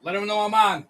Let them know I'm on.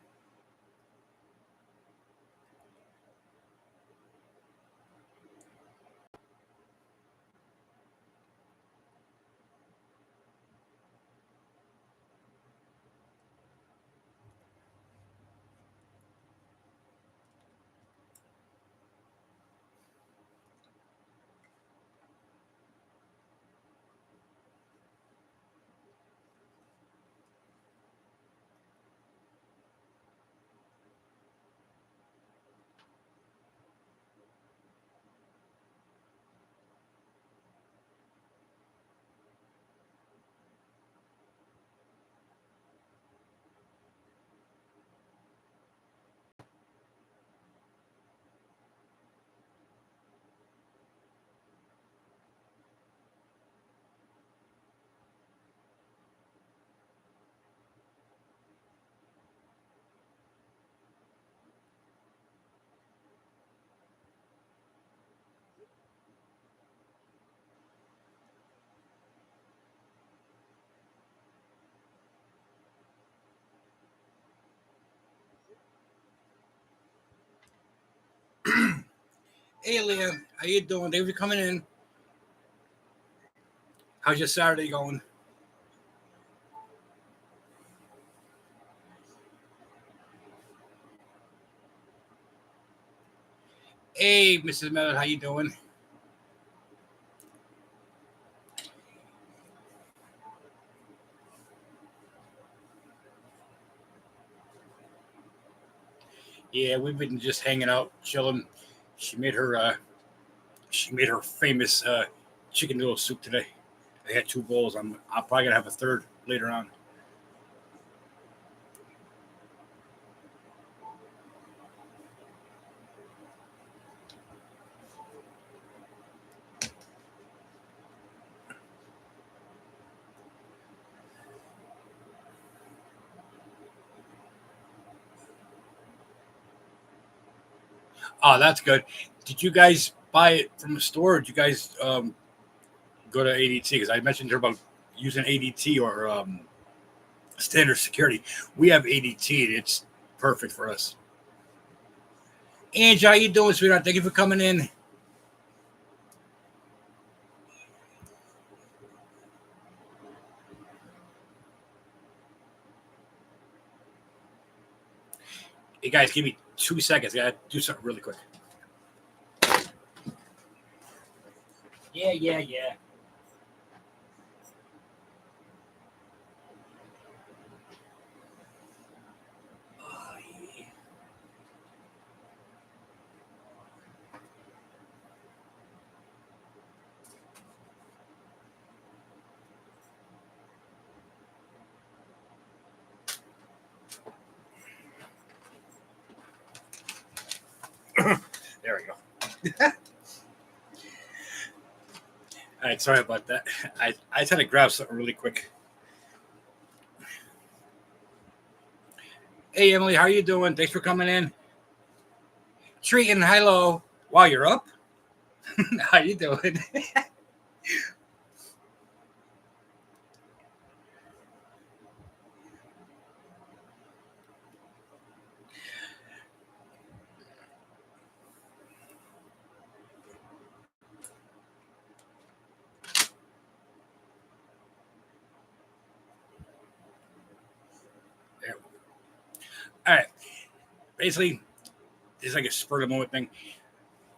Hey, Leah, how you doing? Thanks for coming in. How's your Saturday going? Hey, Mrs. Miller, how you doing? Yeah, we've been just hanging out, chilling. She made her famous chicken noodle soup today. I had two bowls. I'm probably gonna have a third later on. Oh, that's good. Did you guys buy it from a store? Or did you guys go to ADT? Because I mentioned here about using ADT or standard security. We have ADT. And it's perfect for us. Angie, how you doing, sweetheart? Thank you for coming in. Hey guys, give me 2 seconds. I gotta do something really quick. Yeah, yeah, yeah. Oh, yeah. There we go. All right, sorry about that. I just had to grab something really quick. Hey Emily, how you doing? Thanks for coming in. Treating, hello. Wow, you're up. How you doing? There. All right. Basically, it's like a spur of the moment thing.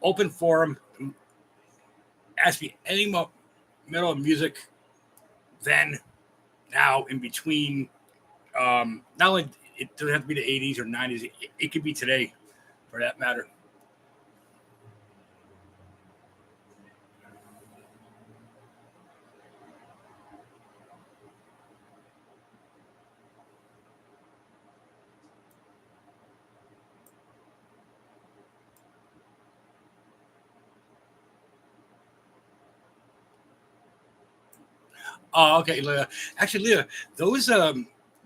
Open forum. Ask me any middle of music. Then, now, in between. Not only it doesn't have to be the 80s or 90s. It could be today, for that matter. Oh, okay, Leah. Actually, Leah, those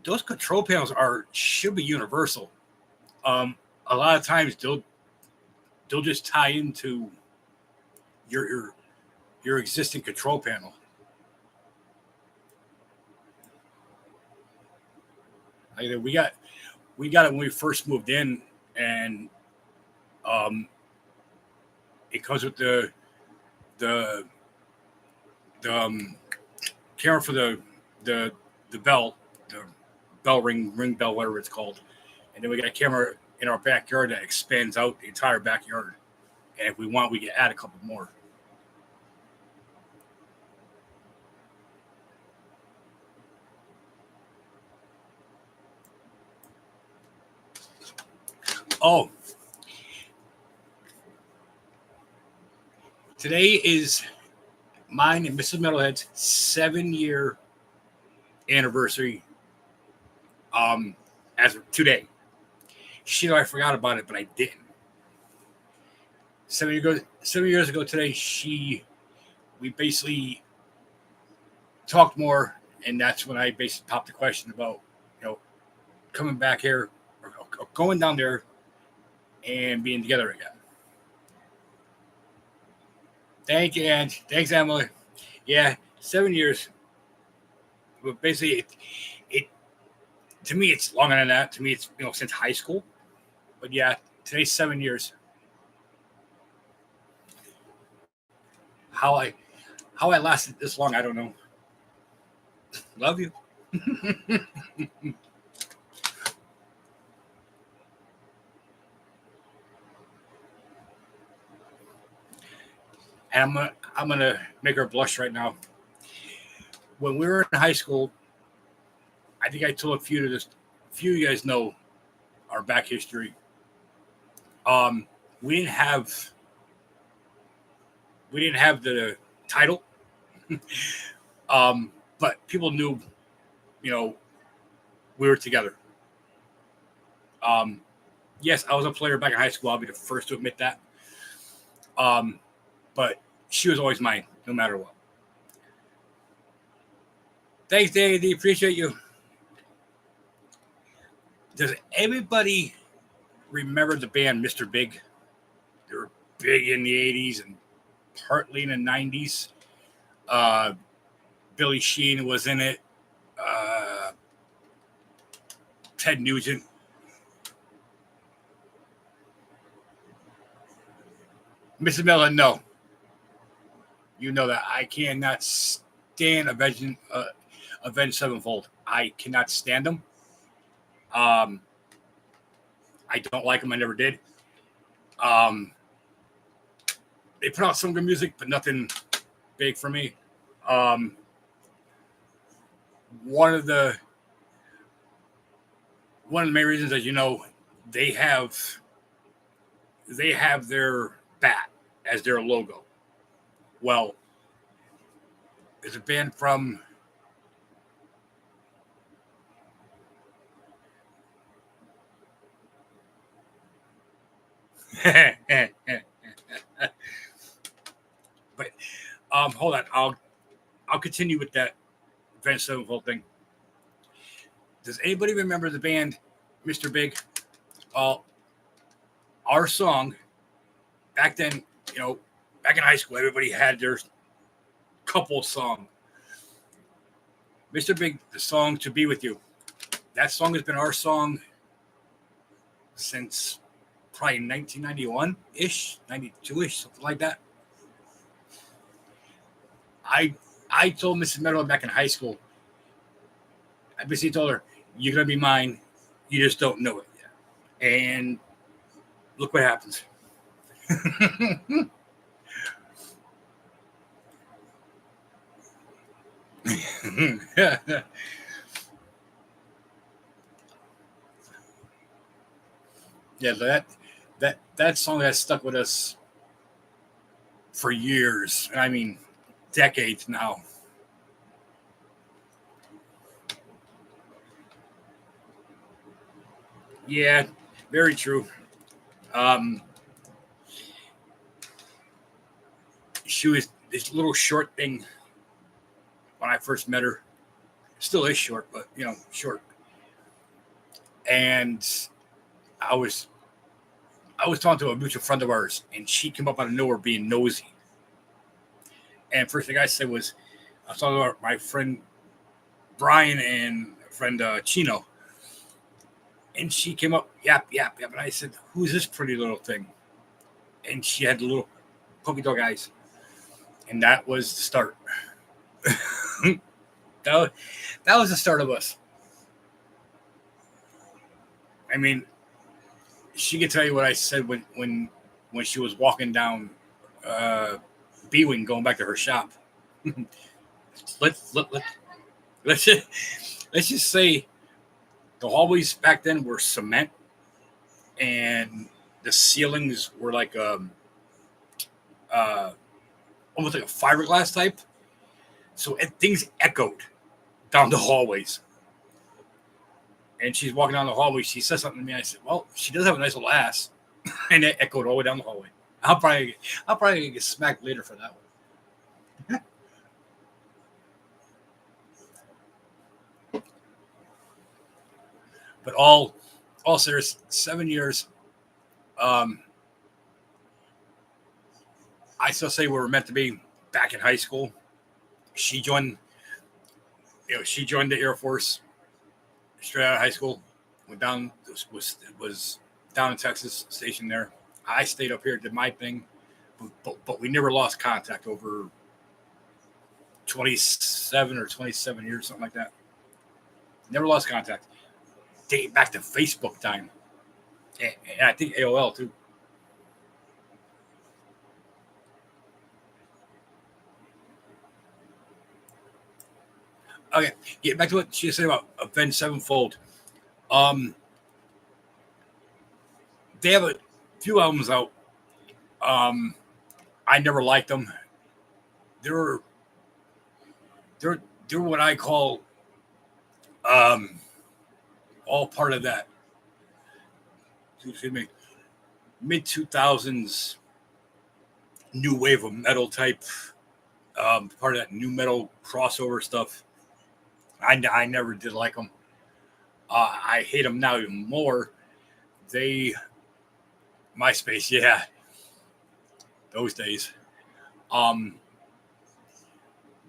those control panels are should be universal. Um, a lot of times they'll just tie into your your, your existing control panel. Like we got we got it when we first moved in, and um, it comes with the the camera for the the bell, the bell ring bell, whatever it's called, and then we got a camera in our backyard that expands out the entire backyard. And if we want, we can add a couple more. Oh, today is mine and Mrs. Metalhead's 7-year anniversary. As of today, she know I forgot about it, but I didn't. 7 years ago today, we basically talked more, and that's when I basically popped the question about coming back here or going down there and being together again. Thank you, Ange. Thanks, Emily. Yeah, 7 years. But basically, it to me it's longer than that. To me, it's since high school. But yeah, today's 7 years. How I lasted this long, I don't know. Love you. And I'm gonna make her blush right now. When we were in high school, I think I told a few of you guys know our back history. We didn't have the title, but people knew, we were together. Yes, I was a player back in high school. I'll be the first to admit that. But she was always mine, no matter what. Thanks, Danny. Appreciate you. Does everybody remember the band Mr. Big? They were big in the 80s and partly in the 90s. Billy Sheehan was in it. Ted Nugent. Mrs. Miller, no. You know that I cannot stand Avenged Sevenfold. I cannot stand them. I don't like them. I never did. They put out some good music, but nothing big for me. One of the main reasons, as you know, they have their bat as their logo. Well, there's a band from but hold on, I'll continue with that Avenged Sevenfold thing. Does anybody remember the band Mr. Big? Our song back then, back in high school, everybody had their couple song. Mr. Big, the song "To Be With You." That song has been our song since probably 1991-ish, 92-ish, something like that. I told Mrs. Meadow back in high school, I basically told her, "You're going to be mine. You just don't know it yet." And look what happens. Yeah, that song has stuck with us for years. I mean, decades now. Yeah, very true. She was this little short thing when I first met her. Still is short, but short. And I was talking to a mutual friend of ours, and she came up out of nowhere being nosy. And first thing I said was, I was talking about my friend Brian and friend Chino. And she came up, yap, yap, yap. And I said, who's this pretty little thing? And she had the little polka dog eyes. And that was the start. that was the start of us. I mean, she could tell you what I said when she was walking down B-Wing going back to her shop. let's just say the hallways back then were cement, and the ceilings were like almost like a fiberglass type. So things echoed down the hallways. And she's walking down the hallway. She says something to me. I said, "Well, she does have a nice little ass," and it echoed all the way down the hallway. I'll probably get smacked later for that one. But all serious, 7 years. I still say we were meant to be back in high school. She joined the Air Force straight out of high school. Went down, was down in Texas, stationed there. I stayed up here, did my thing, but we never lost contact over 27 or 27 years, something like that. Never lost contact. Dating back to Facebook time, and I think AOL too. Okay, get back to what she said about Avenged Sevenfold. They have a few albums out. I never liked them. They're what I call all part of that. Excuse me, mid 2000s new wave of metal type. Part of that new metal crossover stuff. I never did like them. I hate them now even more. MySpace, yeah, those days.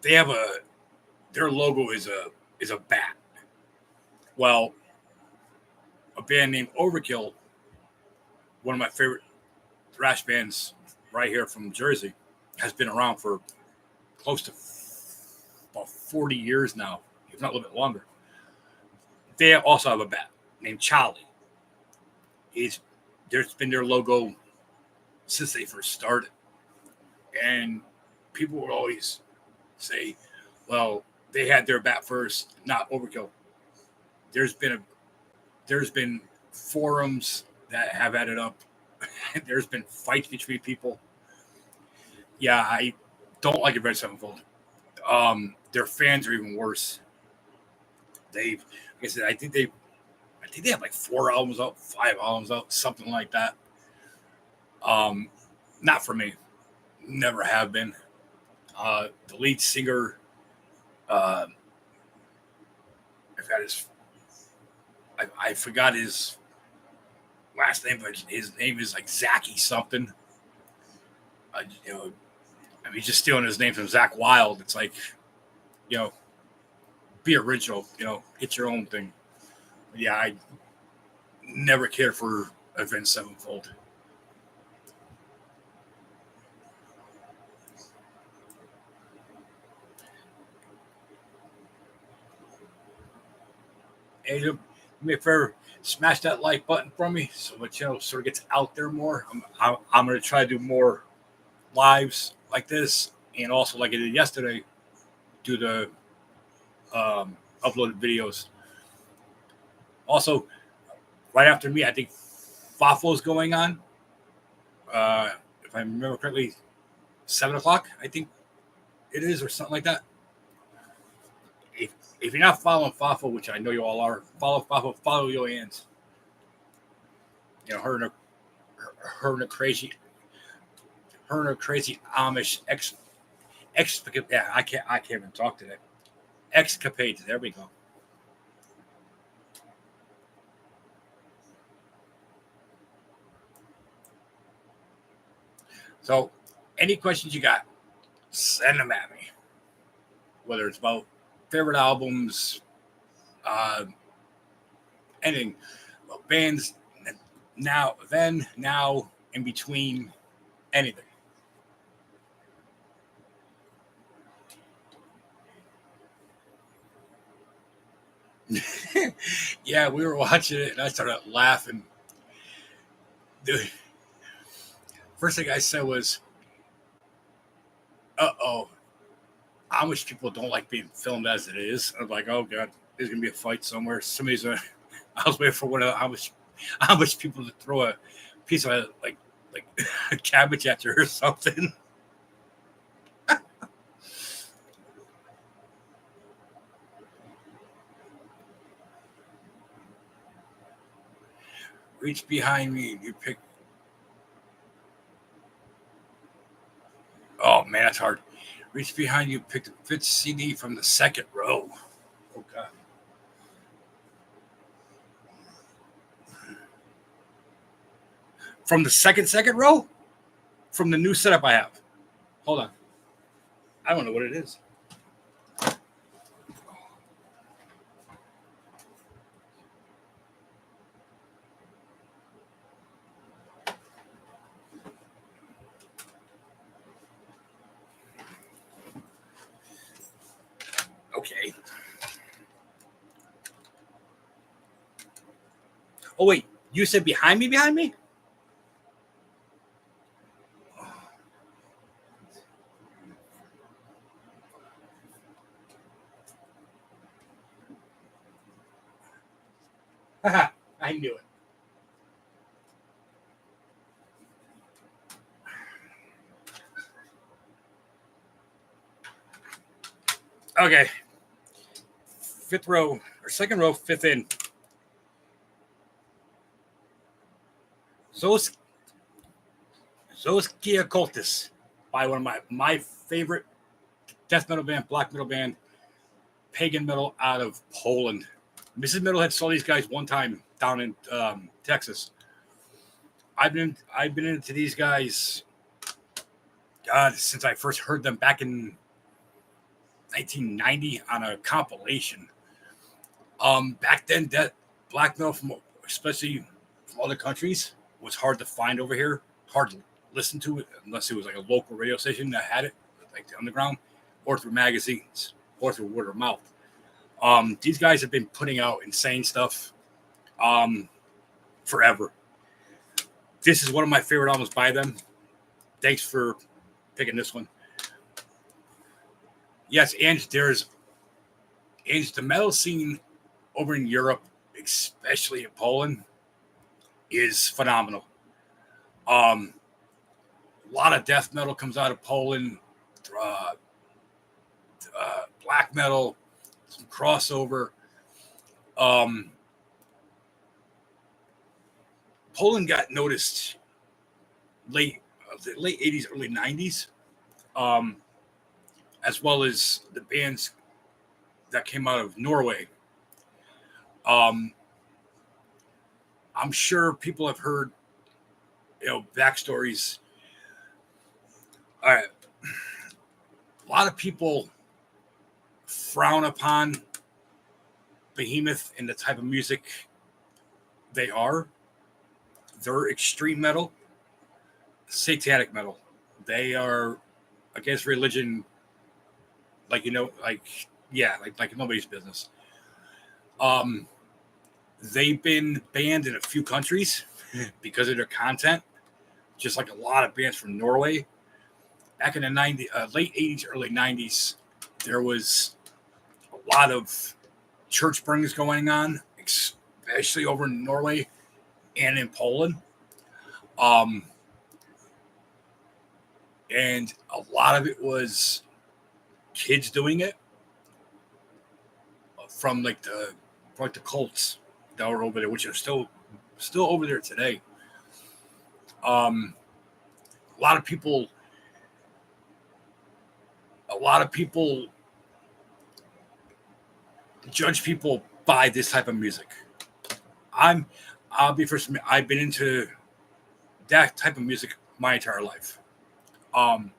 They have their logo is a bat. Well, a band named Overkill, one of my favorite thrash bands right here from Jersey, has been around for close to about 40 years now, if not a little bit longer. They also have a bat named Charlie. There's been their logo since they first started. And people would always say, well, they had their bat first, not Overkill. There's been forums that have added up. There's been fights between people. Yeah, I don't like Avenged Sevenfold. Their fans are even worse. Like I said, I think they have like 4 albums out, 5 albums out, something like that. Not for me. Never have been. The lead singer, I forgot his last name, but his name is like Zachy something. He's just stealing his name from Zach Wild. It's like, be original. Get your own thing. But yeah, I never cared for Avenged Sevenfold. Hey, do me a favor, smash that like button for me so the channel sort of gets out there more. I'm going to try to do more lives like this, and also like I did yesterday, do the uploaded videos. Also, right after me, I think Fafo's going on. If I remember correctly, 7:00, I think it is, or something like that. If you're not following Fafo, which I know you all are, follow Fafo, follow Yoan's. Her and a crazy Amish yeah, I can't even talk today. Escapades. There we go. So, any questions you got, send them at me. Whether it's about favorite albums, anything. well, bands now, in between anything. Yeah, we were watching it and I started laughing. The first thing I said was, "Uh-oh, Amish people don't like being filmed as it is." I'm like, "Oh god, there's gonna be a fight somewhere. Somebody's gonna." I was waiting for one of the Amish people to throw a piece of like a cabbage at her or something. Reach behind me and you pick. Oh man, that's hard. Reach behind you, pick the fifth CD from the second row. Oh god. From the second row? From the new setup I have. Hold on. I don't know what it is. Okay. Oh wait, you said behind me, behind me? Haha, I knew it. Okay. Fifth row or second row, fifth in. Zos Zoskia Cultus by one of my favorite death metal band, black metal band, pagan metal out of Poland. Mrs. Metalhead saw these guys one time down in Texas. I've been into these guys, God, since I first heard them back in 1990 on a compilation. Back then, that black metal from especially from other countries was hard to find over here. Hard to listen to it unless it was like a local radio station that had it, like the underground, or through magazines, or through word of mouth. These guys have been putting out insane stuff forever. This is one of my favorite albums by them. Thanks for picking this one. Yes, and the metal scene over in Europe, especially in Poland, is phenomenal. Um, a lot of death metal comes out of Poland, uh, black metal, some crossover. Um, Poland got noticed late 80s, early 90s, um, as well as the bands that came out of Norway. Um, I'm sure people have heard, backstories. All right, a lot of people frown upon Behemoth and the type of music they are. They're extreme metal, satanic metal. They are against religion, like like nobody's business. Um, they've been banned in a few countries because of their content, just like a lot of bands from Norway. Back in the late 80s, early 90s, there was a lot of church burnings going on, especially over in Norway and in Poland. Um, and a lot of it was kids doing it from the cults that were over there, which are still over there today. Um, a lot of people, a lot of people judge people by this type of music. I'm, I'll be first. I've been into that type of music my entire life. Um,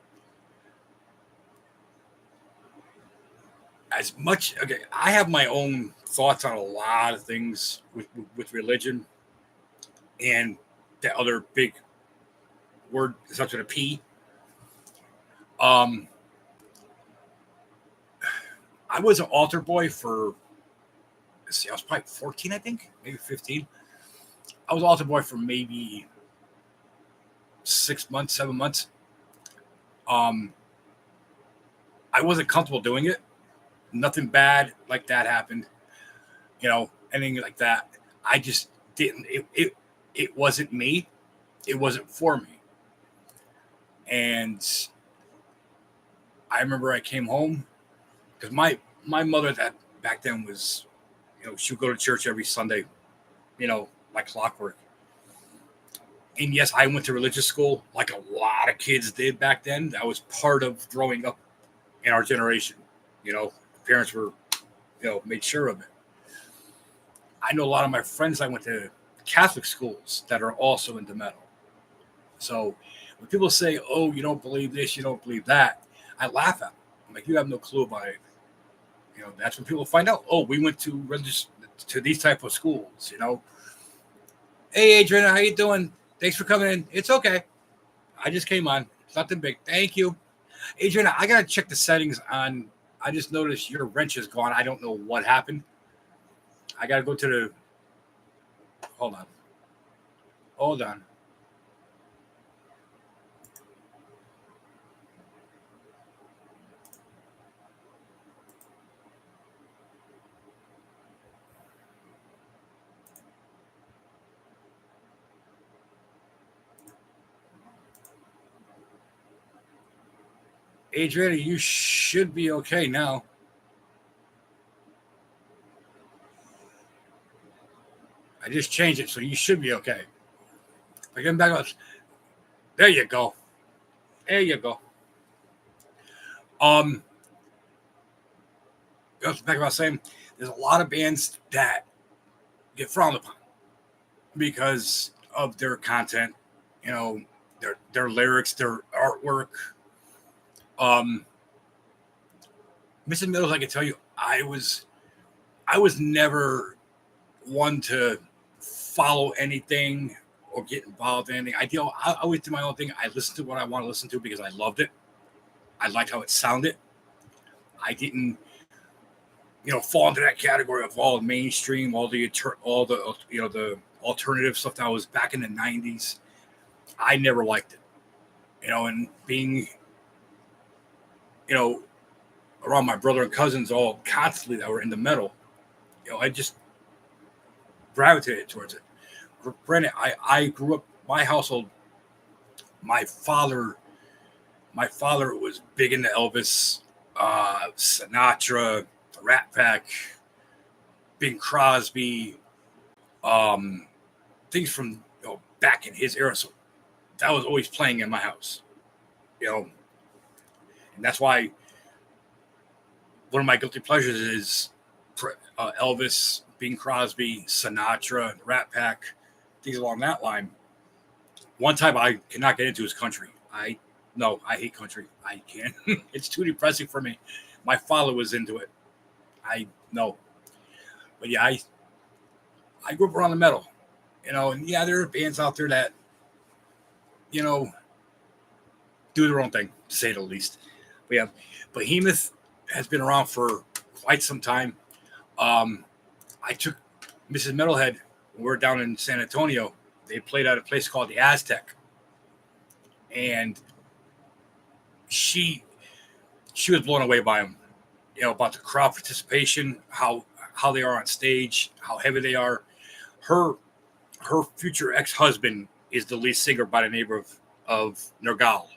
I have my own thoughts on a lot of things with religion. and that other big word starts with a P. I was an altar boy for, let's see, I was probably 14, I think, maybe 15. I was an altar boy for maybe 6 months, 7 months. I wasn't comfortable doing it. Nothing bad like that happened, anything like that. I just didn't. It wasn't me. It wasn't for me. And I remember I came home because my mother that back then was, she would go to church every Sunday, like clockwork. And yes, I went to religious school like a lot of kids did back then. That was part of growing up in our generation. Parents were, made sure of it. I know a lot of my friends I went to Catholic schools that are also into metal. So when people say, "Oh, you don't believe this, you don't believe that," I laugh at them. I'm like, "You have no clue about it." That's when people find out. Oh, we went to these type of schools. Hey, Adrian, how you doing? Thanks for coming in. It's okay. I just came on. It's nothing big. Thank you, Adrian. I gotta check the settings on. I just noticed your wrench is gone. I don't know what happened. I gotta go to the. Hold on. Hold on. Adriana, you should be okay now. I just changed it, so you should be okay. I get back up. There you go. There you go. Back about saying there's a lot of bands that get frowned upon because of their content, their lyrics, their artwork. Mrs. Middles, I can tell you, I was never one to follow anything or get involved in anything. I always do my own thing. I listened to what I want to listen to because I loved it. I liked how it sounded. I didn't, fall into that category of all mainstream, all the the alternative stuff that was back in the '90s. I never liked it, and being, around my brother and cousins all constantly that were in the metal, I just gravitated towards it. Granted, I grew up, my household, my father was big into Elvis, Sinatra, the Rat Pack, Bing Crosby, things from back in his era. So that was always playing in my house, and that's why one of my guilty pleasures is Elvis, Bing Crosby, Sinatra, Rat Pack, things along that line. One type I cannot get into is country. I hate country. I can't. It's too depressing for me. My father was into it. I know. But yeah, I grew up around the metal, and yeah, there are bands out there that, do their own thing, to say the least. But yeah, Behemoth has been around for quite some time. I took Mrs. Metalhead when we were down in San Antonio. They played at a place called the Aztec, and she was blown away by them. About the crowd participation, how they are on stage, how heavy they are. Her future ex-husband is the lead singer by the name of Nergal.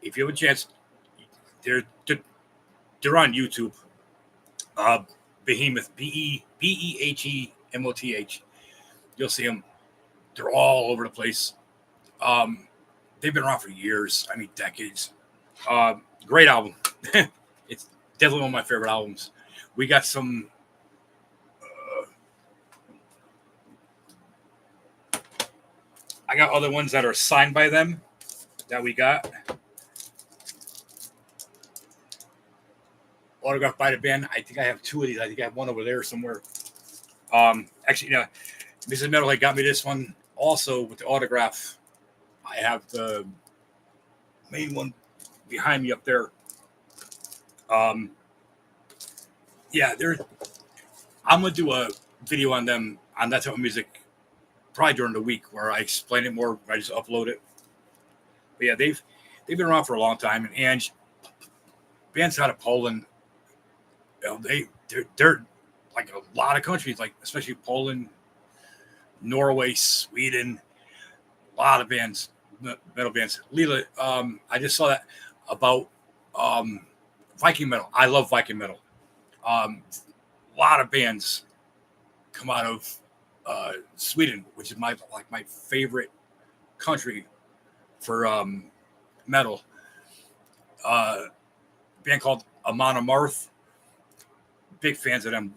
If you have a chance, they're on YouTube. Behemoth, Behemoth. You'll see them. They're all over the place. They've been around for years. I mean, decades. Great album. It's definitely one of my favorite albums. We got some. I got other ones that are signed by them that we got. Autographed by the band. I think I have two of these. I think I have one over there somewhere. Actually, Mrs. Metalhead got me this one also with the autograph, I have the main one behind me up there. Yeah, I'm gonna do a video on them on that type of music probably during the week where I explain it more. I just upload it. But yeah, they've been around for a long time, and bands out of Poland, they're like a lot of countries, like especially Poland, Norway, Sweden, a lot of bands, metal bands. Lila, I just saw that about Viking metal. I love Viking metal. A lot of bands come out of Sweden, which is my favorite country for metal. Band called Amon Amarth. Big fans of them.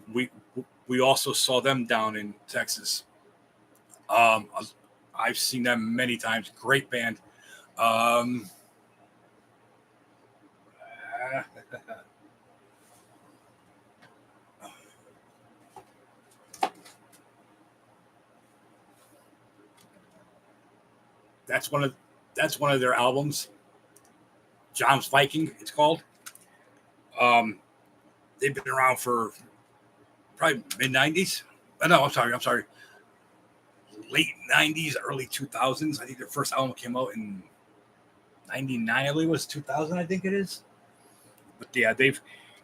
We also saw them down in Texas. I've seen them many times. Great band. That's one of their albums. John's Viking, it's called. They've been around for probably mid '90s. No, I'm sorry. Late '90s, early 2000s. I think their first album came out in '99. I believe it was 2000. I think it is. But yeah, they've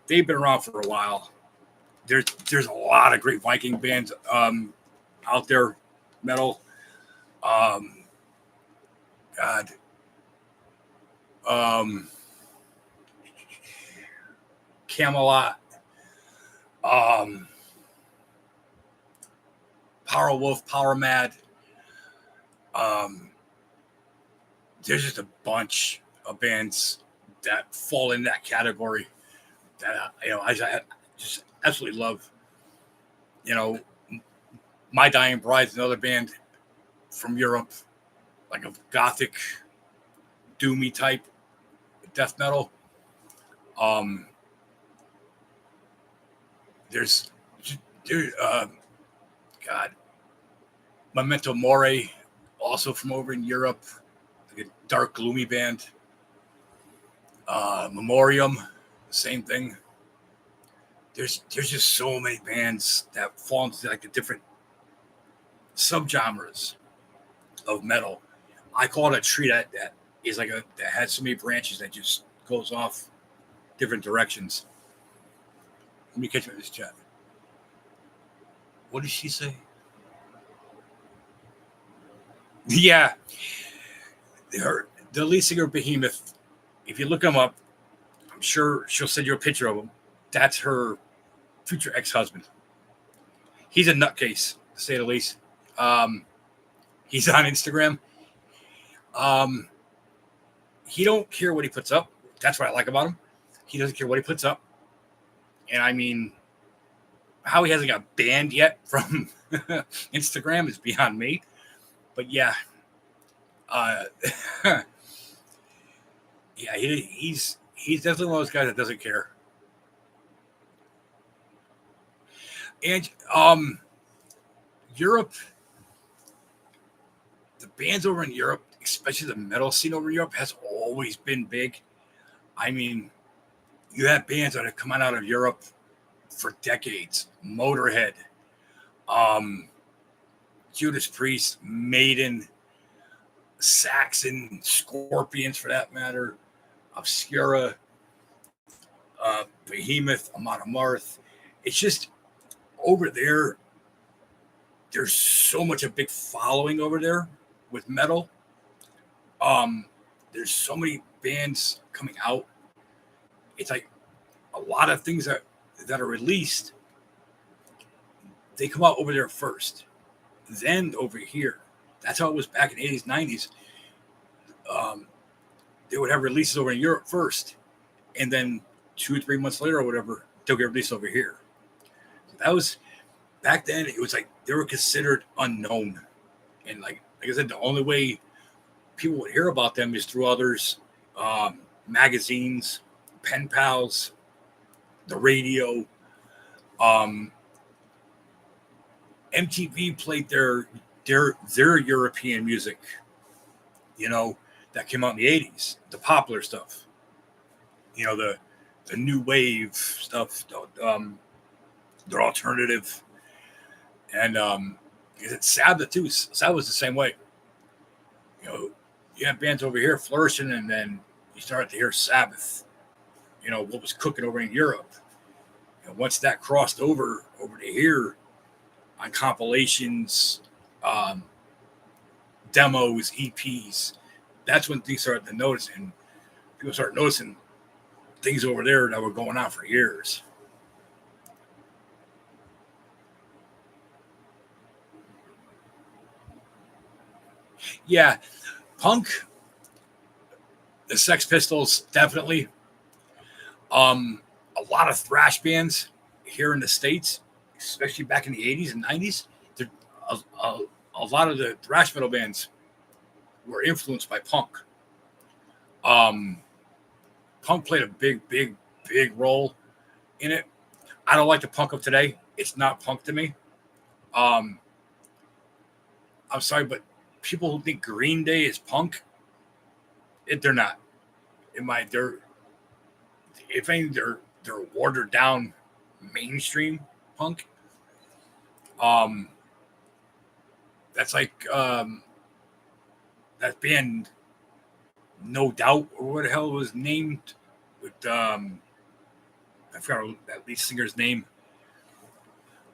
been around for a while. There's a lot of great Viking bands out there, metal. God. Camelot. Power Wolf, Power Mad. There's just a bunch of bands that fall in that category that I just absolutely love. My Dying Bride's another band from Europe, like a gothic, doomy type death metal. There's God, Memento Mori, also from over in Europe, like a dark, gloomy band. Memoriam, same thing. There's just so many bands that fall into like the different subgenres of metal. I call it a tree that is like that has so many branches that just goes off different directions. Let me catch up this chat. What did she say? Yeah, the lead singer Behemoth. If you look him up, I'm sure she'll send you a picture of him. That's her future ex-husband. He's a nutcase, to say the least. He's on Instagram. He don't care what he puts up. That's what I like about him. He doesn't care what he puts up. And I mean, how he hasn't got banned yet from Instagram is beyond me. But yeah, yeah, he's definitely one of those guys that doesn't care. And Europe, the bands over in Europe, especially the metal scene over in Europe, has always been big. I mean, you have bands that have come out of Europe for decades. Motorhead, Judas Priest, Maiden, Saxon, Scorpions for that matter, Obscura, Behemoth, Amon Amarth. It's just over there, there's so much a big following over there with metal. There's so many bands coming out. It's like a lot of things that are released, they come out over there first, then over here. That's how it was back in the 80s, 90s. They would have releases over in Europe first, and then 2 or 3 months later or whatever, they'll get released over here. So that was back then. It was like they were considered unknown, and like I said, the only way people would hear about them is through others, magazines, pen pals, the radio. MTV played their their European music, that came out in the 80s, the popular stuff, the new wave stuff, their alternative, and it's Sabbath too. Sabbath was the same way. You have bands over here flourishing, and then you start to hear Sabbath. What was cooking over in Europe. And once that crossed over to here on compilations, demos, EPs, that's when things started to notice, and people started noticing things over there that were going on for years. Yeah, punk, the Sex Pistols, definitely. A lot of thrash bands here in the States, especially back in the 80s and 90s, a lot of the thrash metal bands were influenced by punk. Punk played a big role in it. I don't like the punk of today. It's not punk to me. I'm sorry, but people who think Green Day is punk, they're not. If anything, they're watered down mainstream punk. That's like that band, No Doubt, or what the hell was named with I forgot that lead singer's name.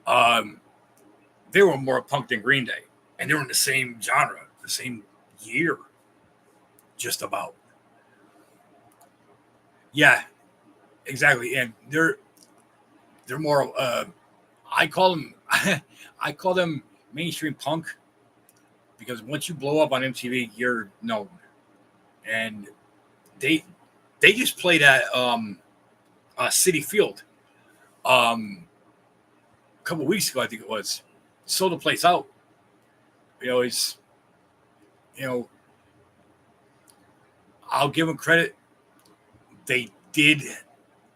They were more punk than Green Day, and they were in the same genre, the same year, just about. Yeah, exactly, and they're more. I call them mainstream punk, because once you blow up on MTV, you're known, and they just played at Citi Field a couple weeks ago, I think it was. Sold the place out. I'll give them credit. They did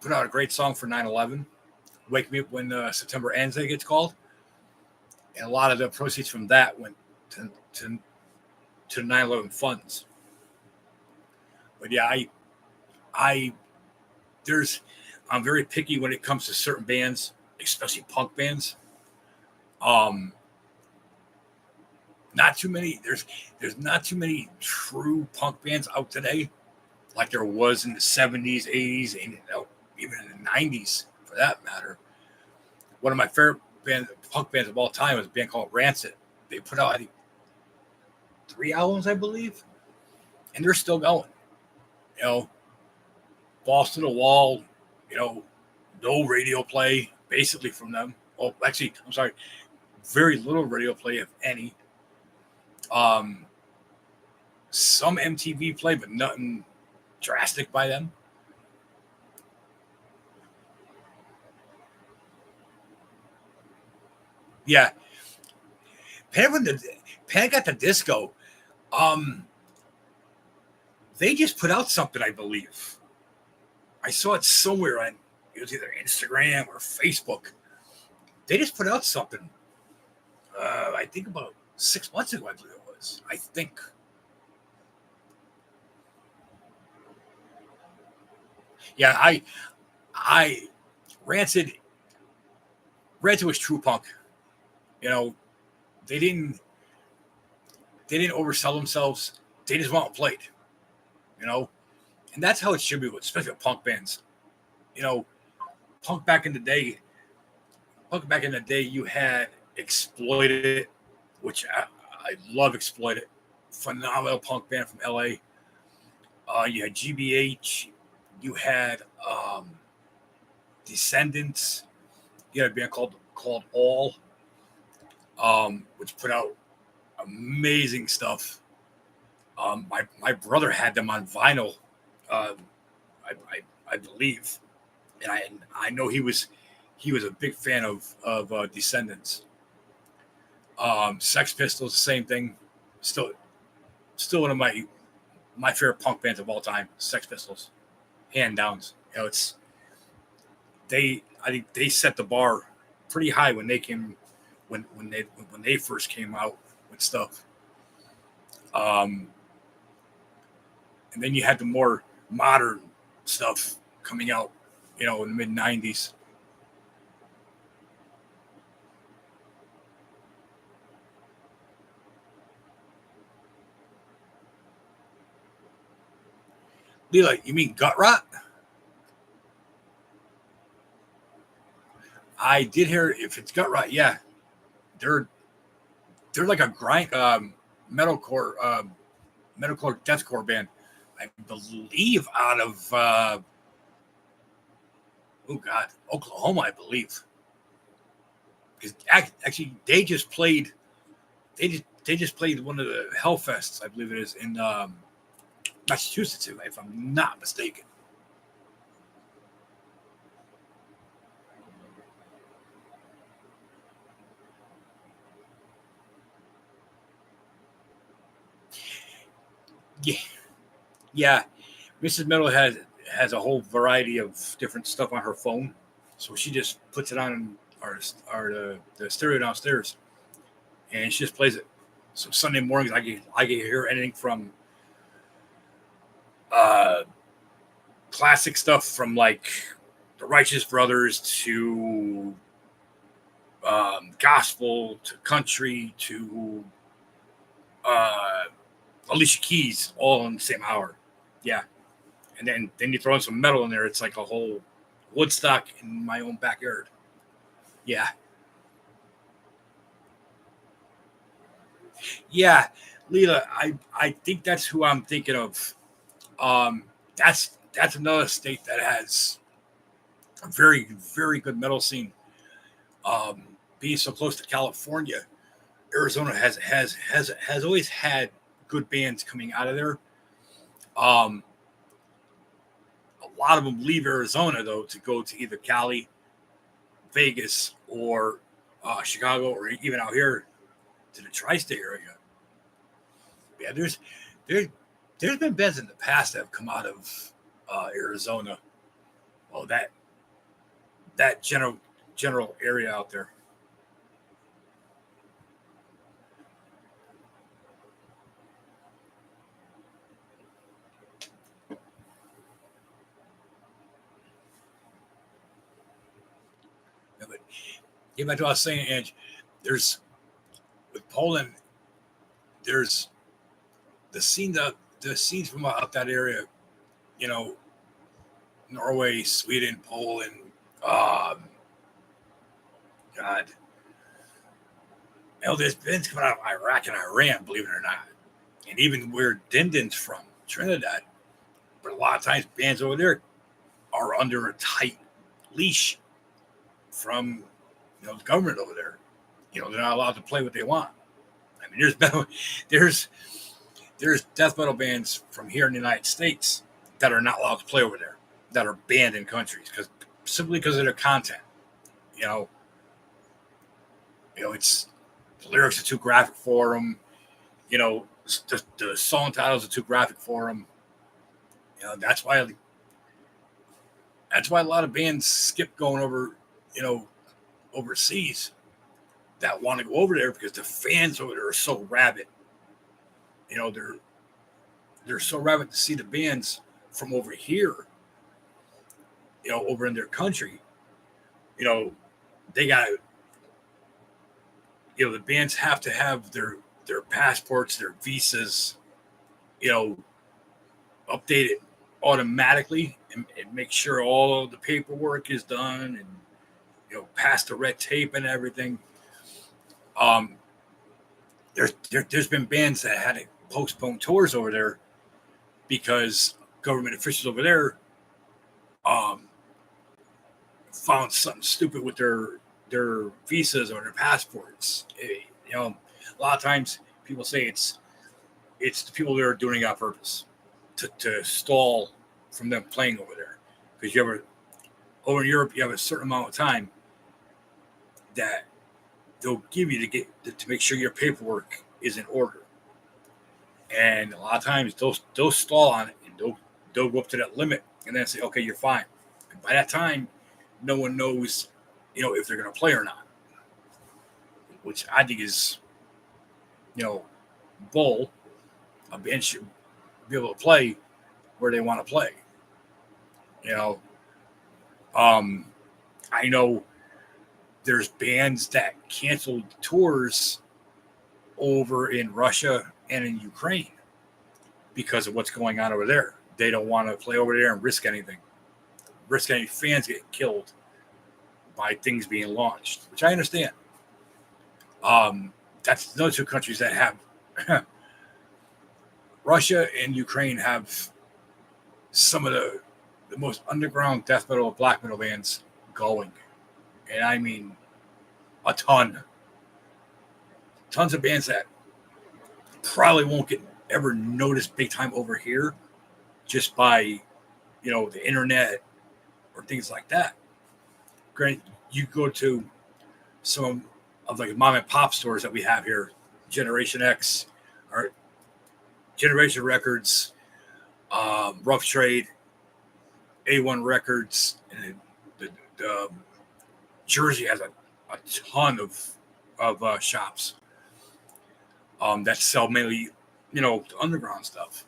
put out a great song for 9/11. Wake Me Up When September Ends, I think it's called. And a lot of the proceeds from that went to 9/11 funds. But yeah, I'm very picky when it comes to certain bands, especially punk bands. Not too many. There's not too many true punk bands out today, like there was in the 70s, 80s, and even in the 90s, for that matter. One of my favorite punk bands of all time was a band called Rancid. They put out, I think, 3 albums, I believe, and they're still going. Balls to the wall. No radio play basically from them. Oh, actually, I'm sorry, very little radio play, if any. Some MTV play, but nothing drastic by them. Yeah, Panic at the Disco. They just put out something, I believe. I saw it somewhere on, it was either Instagram or Facebook. They just put out something. I think about 6 months ago, I believe it was. I think. Yeah, I Rancid was true punk. They didn't oversell themselves. They just want played. And that's how it should be, especially with punk bands. Punk back in the day, you had Exploited, which I love Exploited. Phenomenal punk band from LA. You had GBH. You had Descendants. You had a band called All, which put out amazing stuff. My brother had them on vinyl, I believe, and I know he was a big fan of Descendants. Sex Pistols, same thing. Still one of my favorite punk bands of all time. Sex Pistols, hand downs. I think they set the bar pretty high when they first came out with classic stuff. And then you had the more modern stuff coming out, in the mid 90s. Leela, you mean Gut Rot? I did hear if it's Gut Rot, yeah. They're like a grind metalcore deathcore band. I believe out of Oklahoma, I believe. Because actually, they just played one of the Hellfests, I believe it is, in Massachusetts, if I'm not mistaken. Yeah. Mrs. Metal has a whole variety of different stuff on her phone, so she just puts it on the stereo downstairs, and she just plays it. So Sunday mornings, I can hear anything from classic stuff from like the Righteous Brothers to gospel to country to Alicia Keys, all in the same hour. Yeah, and then you throw in some metal in there. It's like a whole Woodstock in my own backyard. Yeah, yeah, Leela. I think that's who I'm thinking of. That's another state that has a very very good metal scene. Um, Being so close to California, Arizona has always had good bands coming out of there. Um, a lot of them leave Arizona though to go to either Cali, Vegas, or Chicago, or even out here to the tri-state area. Yeah, there there's been bands in the past that have come out of Arizona. Well, that general area out there. Yeah, but yeah, that's what I was saying, Ange. There's with Poland, there's the scenes from out that area. You know, Norway, Sweden, Poland. Um, God, there's bands coming out of Iraq and Iran, believe it or not, and even where Dindin's from, Trinidad. But a lot of times, bands over there are under a tight leash from the government over there. They're not allowed to play what they want. I mean, there's there's death metal bands from here in the United States that are not allowed to play over there, that are banned in countries simply because of their content. You know, it's the lyrics are too graphic for them. The song titles are too graphic for them. That's why a lot of bands skip going over, overseas that want to go over there because the fans over there are so rabid. They're so rabid to see the bands from over here, over in their country. You know, they got the bands have to have their passports, their visas, you know, updated automatically and make sure all of the paperwork is done and past the red tape and everything. Um, there's been bands that had to postpone tours over there because government officials over there um, found something stupid with their visas or their passports. A lot of times people say it's the people that are doing it on purpose to stall from them playing over there because over in Europe you have a certain amount of time that they'll give you to make sure your paperwork is in order. And a lot of times they'll stall on it and they'll go up to that limit and then say, okay, you're fine. And by that time, no one knows, if they're going to play or not, which I think is bowl, a band should be able to play where they want to play. You know, um, I know there's bands that canceled tours over in Russia and in Ukraine because of what's going on over there. They don't want to play over there and risk anything, risk any fans getting killed by things being launched, which I understand. That's those two countries that have Russia and Ukraine have some of the most underground death metal and black metal bands going. And I mean a ton. Tons of bands that probably won't get ever noticed big time over here just by, the internet or things like that. Granted, you go to some of like mom and pop stores that we have here, Generation X or Generation Records, Rough Trade, A1 Records, and the Jersey has a ton of shops that sell mainly, underground stuff.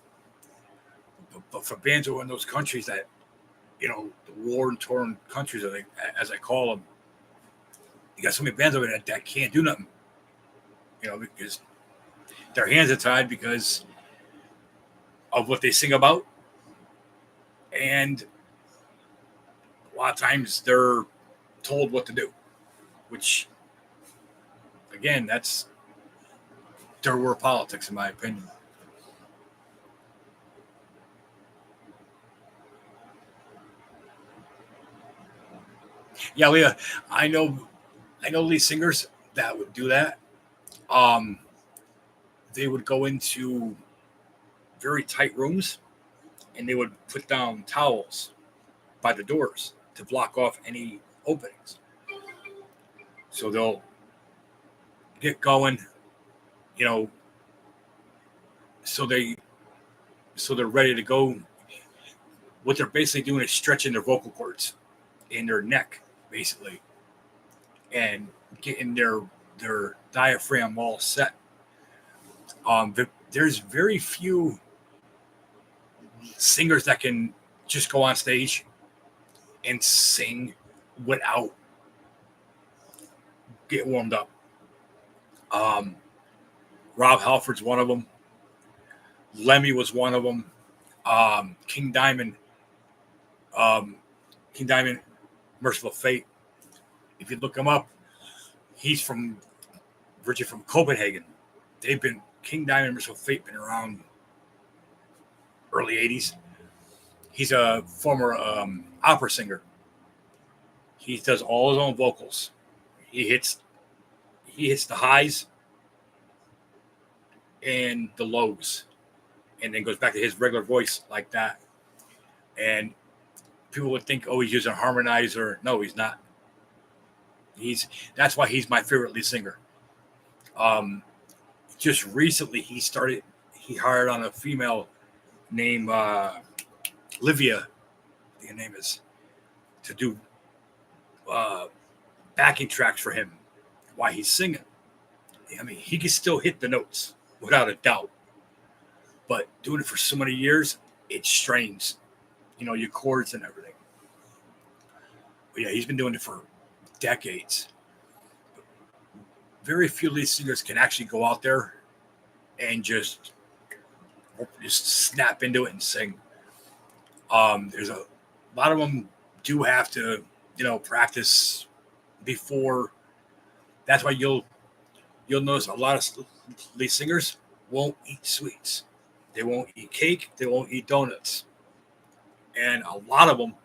But for bands over in those countries that, the war-torn countries, as I call them, you got so many bands over there that can't do nothing, because their hands are tied because of what they sing about. And a lot of times they're told what to do, which, again, that's third world politics, in my opinion. Yeah, Leah, I know lead singers that would do that. They would go into very tight rooms and they would put down towels by the doors to block off any openings. So they'll get going, you know, so they're ready to go. What they're basically doing is stretching their vocal cords in their neck, basically, and getting their diaphragm all set. There's very few singers that can just go on stage and sing without getting warmed up. Rob Halford's one of them. Lemmy was one of them. King Diamond, Merciful Fate. If you look him up, he's originally from Copenhagen. King Diamond, Merciful Fate, been around early 80s. He's a former opera singer. He does all his own vocals. He hits the highs and the lows, and then goes back to his regular voice like that. And people would think, oh, he's using a harmonizer. No, he's not. That's why he's my favorite lead singer. Just recently he hired on a female named Livia, I think her name is, to do backing tracks for him while he's singing. I mean, he can still hit the notes without a doubt, but doing it for so many years, it strains, your chords and everything. But yeah, he's been doing it for decades. Very few lead singers can actually go out there and just snap into it and sing. There's a lot of them do have to, practice before. That's why you'll notice a lot of lead singers won't eat sweets. They won't eat cake. They won't eat donuts. And a lot of them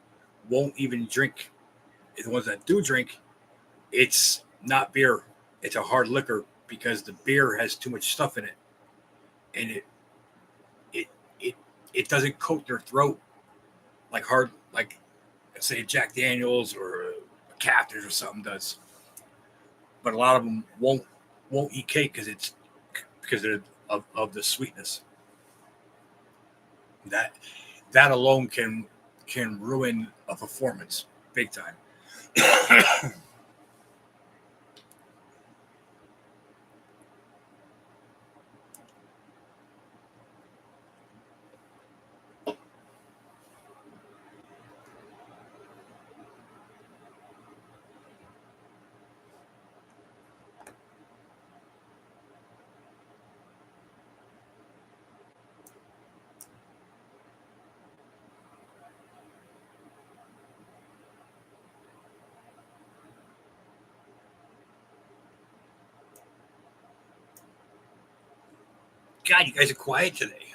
won't even drink. The ones that do drink, it's not beer. It's a hard liquor because the beer has too much stuff in it. And it doesn't coat their throat like say Jack Daniels or Captains or something does. But a lot of them won't eat cake because of the sweetness. That alone can ruin a performance big time. God, you guys are quiet today.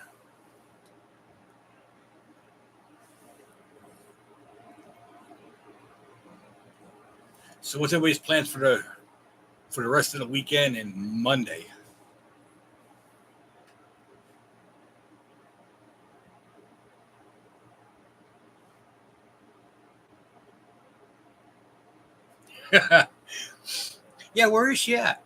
So what's everybody's plans for the rest of the weekend and Monday? Yeah, where is she at?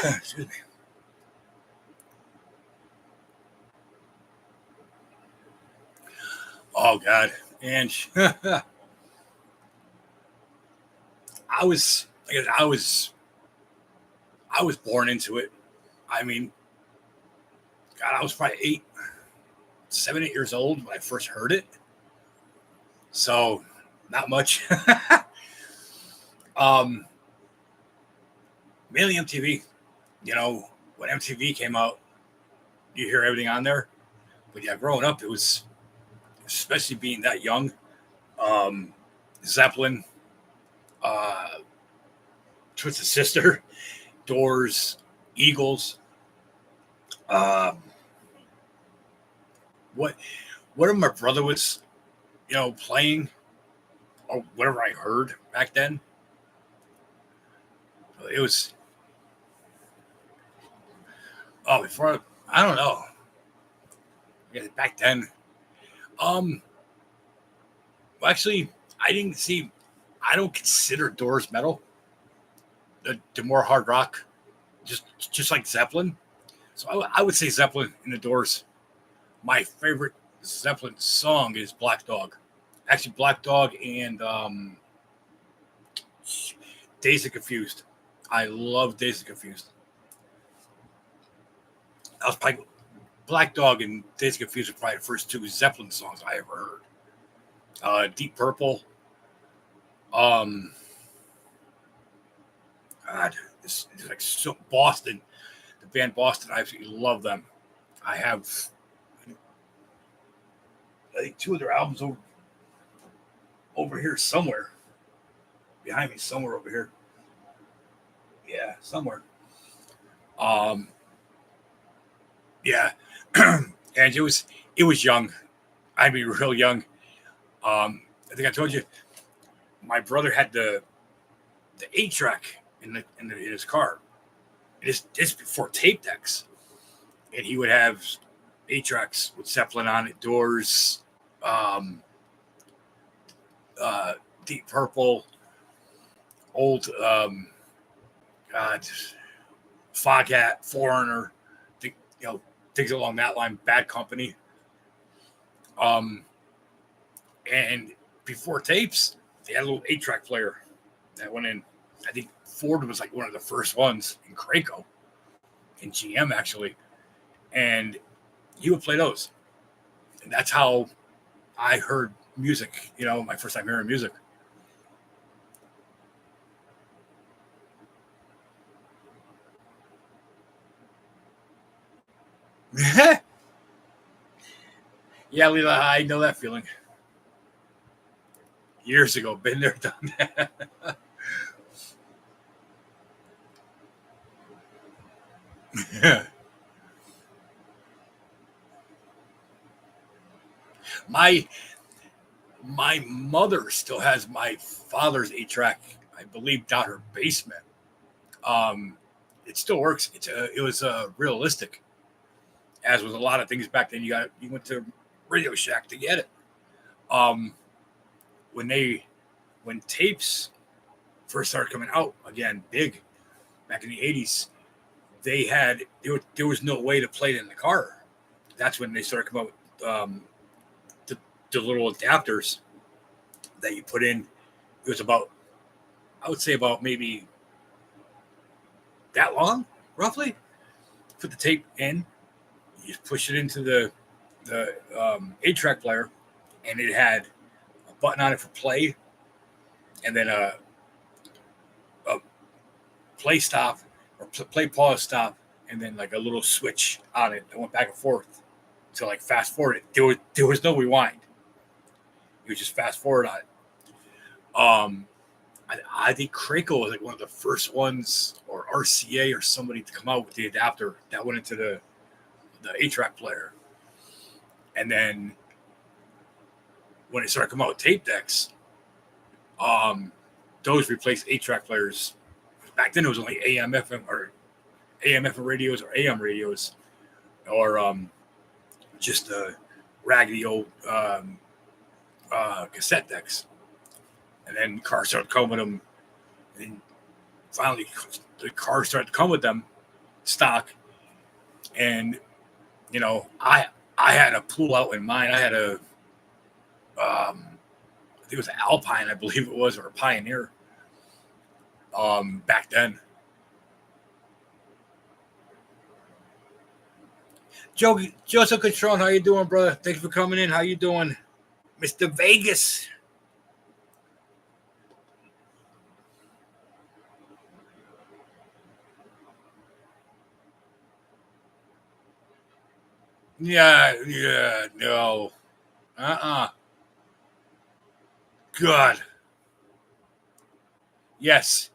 Excuse me. Oh God. And I was I guess I was born into it. I mean, God, I was probably 7, 8 years old when I first heard it. So not much. um Mainly MTV. When MTV came out, you hear everything on there. But yeah, growing up, it was, especially being that young, um, Zeppelin, uh, Twisted Sister, Doors, Eagles. Uh, what whatever my brother was, playing, or whatever I heard back then, it was, before, I don't know. Yeah, back then. Um, well, actually, I didn't see. I don't consider Doors metal. The more hard rock, just like Zeppelin. So I would say Zeppelin and the Doors. My favorite Zeppelin song is Black Dog. Actually, Black Dog and Dazed and Confused. I love Dazed and Confused. I was probably Black Dog and Dazed and Confused are probably the first two Zeppelin songs I ever heard. Deep Purple. Um, God, it's like so Boston. The band Boston. I absolutely love them. I have, I think, two of their albums over here somewhere behind me, somewhere over here. Yeah, somewhere. Um, yeah, and it was young. I mean, real young. I think I told you my brother had the 8 track in his car. It's before tape decks, and he would have 8 tracks with Zeppelin on it, Doors, um, uh, Deep Purple, old God, Foghat, Foreigner, th- you know things along that line. Bad Company, um, and before tapes, they had a little 8 track player that went in. I think Ford was like one of the first ones in Craco, in GM actually, and he would play those. And that's how I heard music. My first time hearing music. Yeah, Leela, I know that feeling. Years ago, been there, done that. my my mother still has my father's 8 track, I believe, down her basement. Um, it still works. It was realistic, as with a lot of things back then. You went to Radio Shack to get it. Um, when when tapes first started coming out again, big back in the '80s, there was no way to play it in the car. That's when they started coming out with the, the little adapters that you put in. It was about, I would say, about maybe that long, roughly. Put the tape in, you just push it into the 8 track player, and it had a button on it for play, and then a play stop, or play pause stop, and then like a little switch on it that went back and forth. to like fast forward it. There was no rewind. You would just fast forward on it. I think Crackle was like one of the first ones, or RCA or somebody, to come out with the adapter that went into the 8-track player. And then when it started coming out with tape decks, those replaced 8-track players. Back then it was only AM, FM radios, or AM radios, or just raggedy old cassette decks. And then cars started coming with them. And finally, the cars started to come with them stock. And, you know, I had a pull out in mine. I had a, I think it was an Alpine, I believe it was, or a Pioneer back then. Joseph Catron, how you doing, brother? Thanks for coming in. How you doing? Mr. Vegas. Yeah, no. God. Yes.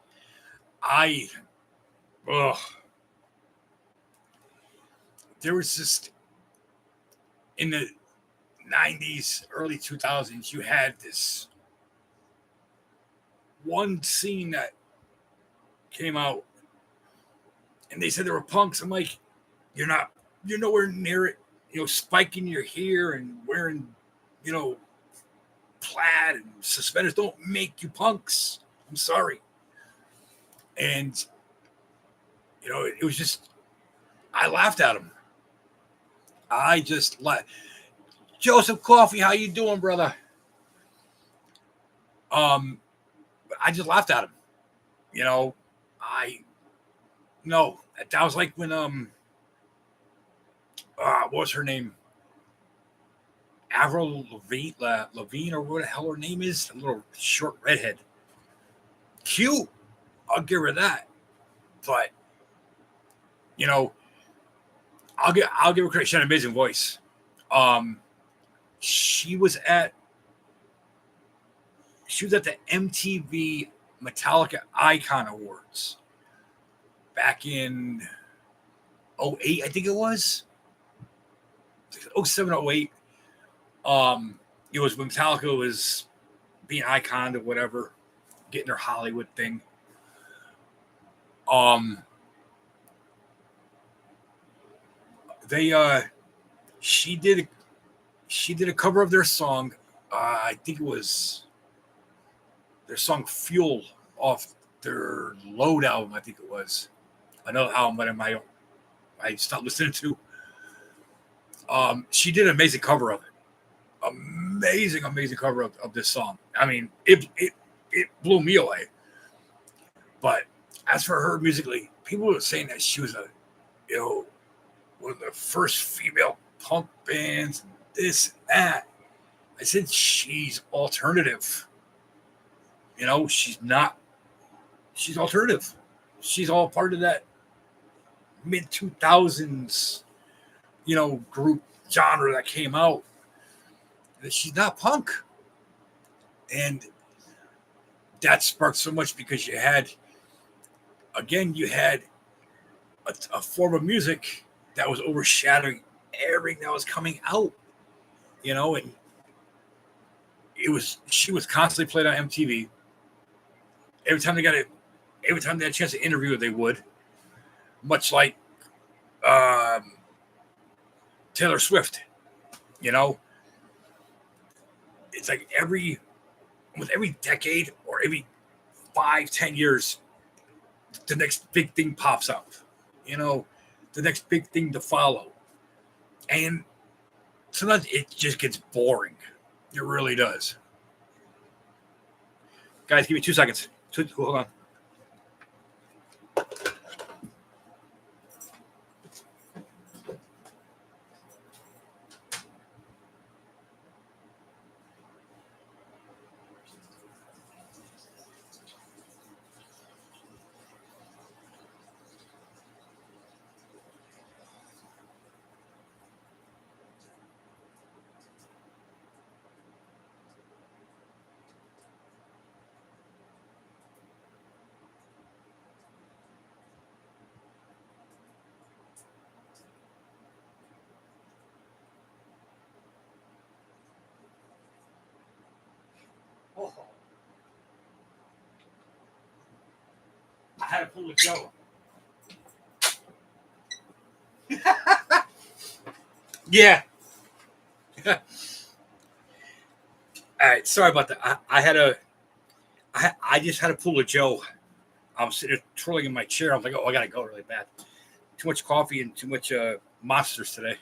There was just, in the 90s, early 2000s, you had this one scene that came out, and they said they were punks. I'm like, you're nowhere near it. You know, spiking your hair and wearing, you know, plaid and suspenders don't make you punks. I'm sorry. And, you know, it was just, I laughed at him. I just laughed. Joseph Coffee, how you doing, brother? I just laughed at him. You know, that was like when what was her name? Avril Lavigne, or what the hell her name is? A little short redhead. Cute. I'll give her that. But, you know, I'll give her credit. She had an amazing voice. She was at the MTV Metallica Icon Awards back in 2008, I think it was. 07, 08. It was when Metallica was being iconed or whatever, getting their Hollywood thing. She did a cover of their song. I think it was their song "Fuel" off their Load album. I think it was another album that I stopped listening to. She did an amazing cover of it. Amazing cover of this song. I mean, it blew me away. But as for her musically, people were saying that she was one of the first female punk bands, this and that. I said she's alternative. You know, she's not. She's alternative. She's all part of that mid 2000s, you know, group genre that came out. She's not punk. And that sparked so much because you had a form of music that was overshadowing everything that was coming out, you know, and she was constantly played on MTV. Every time they had a chance to interview her, they would, much like Taylor Swift, you know. It's like with every decade or every 5-10 years, the next big thing pops up, you know, the next big thing to follow. And sometimes it just gets boring. It really does. Guys, give me 2 seconds. Hold on. had to pull the Joe. Yeah. All right. Sorry about that. I just had to pull a Joe. I was sitting there twirling in my chair. I was like, oh, I got to go really bad. Too much coffee and too much monsters today.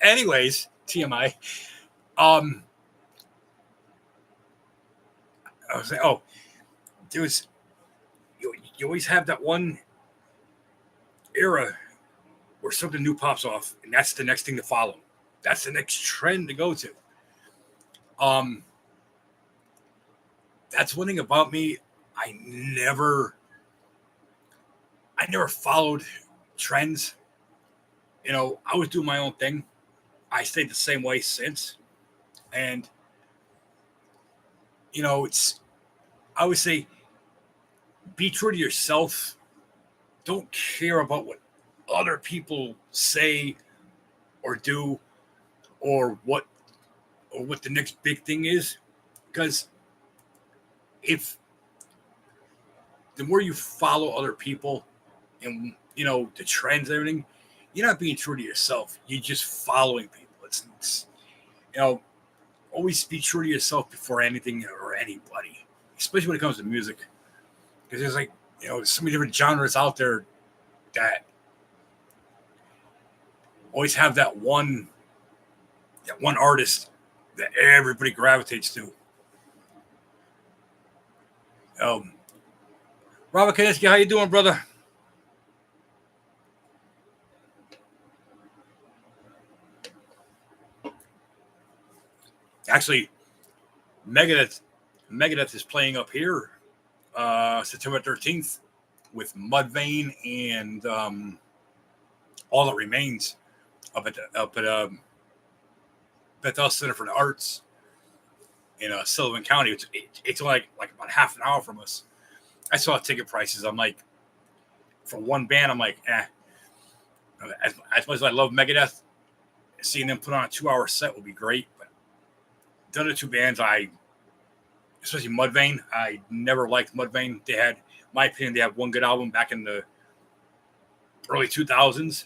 Anyways, TMI. I was like, oh, there was, you always have that one era where something new pops off, and that's the next thing to follow. That's the next trend to go to. That's one thing about me. I never followed trends. You know, I was doing my own thing. I stayed the same way since. And, you know, I would say be true to yourself. Don't care about what other people say or do or what the next big thing is. Because if the more you follow other people and, you know, the trends and everything, you're not being true to yourself. You're just following people. It's you know, always be true to yourself before anything or anybody, especially when it comes to music. Because there's like, you know, so many different genres out there that always have that one artist that everybody gravitates to. Robert Kaninsky, how you doing, brother? Actually, Megadeth is playing up here September 13th with Mudvayne and All That Remains up at Bethel Center for the Arts in Sullivan County. It's only like about half an hour from us. I saw ticket prices. I'm like, for one band, I'm like, eh. As much as I love Megadeth, seeing them put on a 2-hour set would be great. But the other two bands, especially Mudvayne, I never liked Mudvayne. They had, in my opinion, they had one good album back in the early 2000s.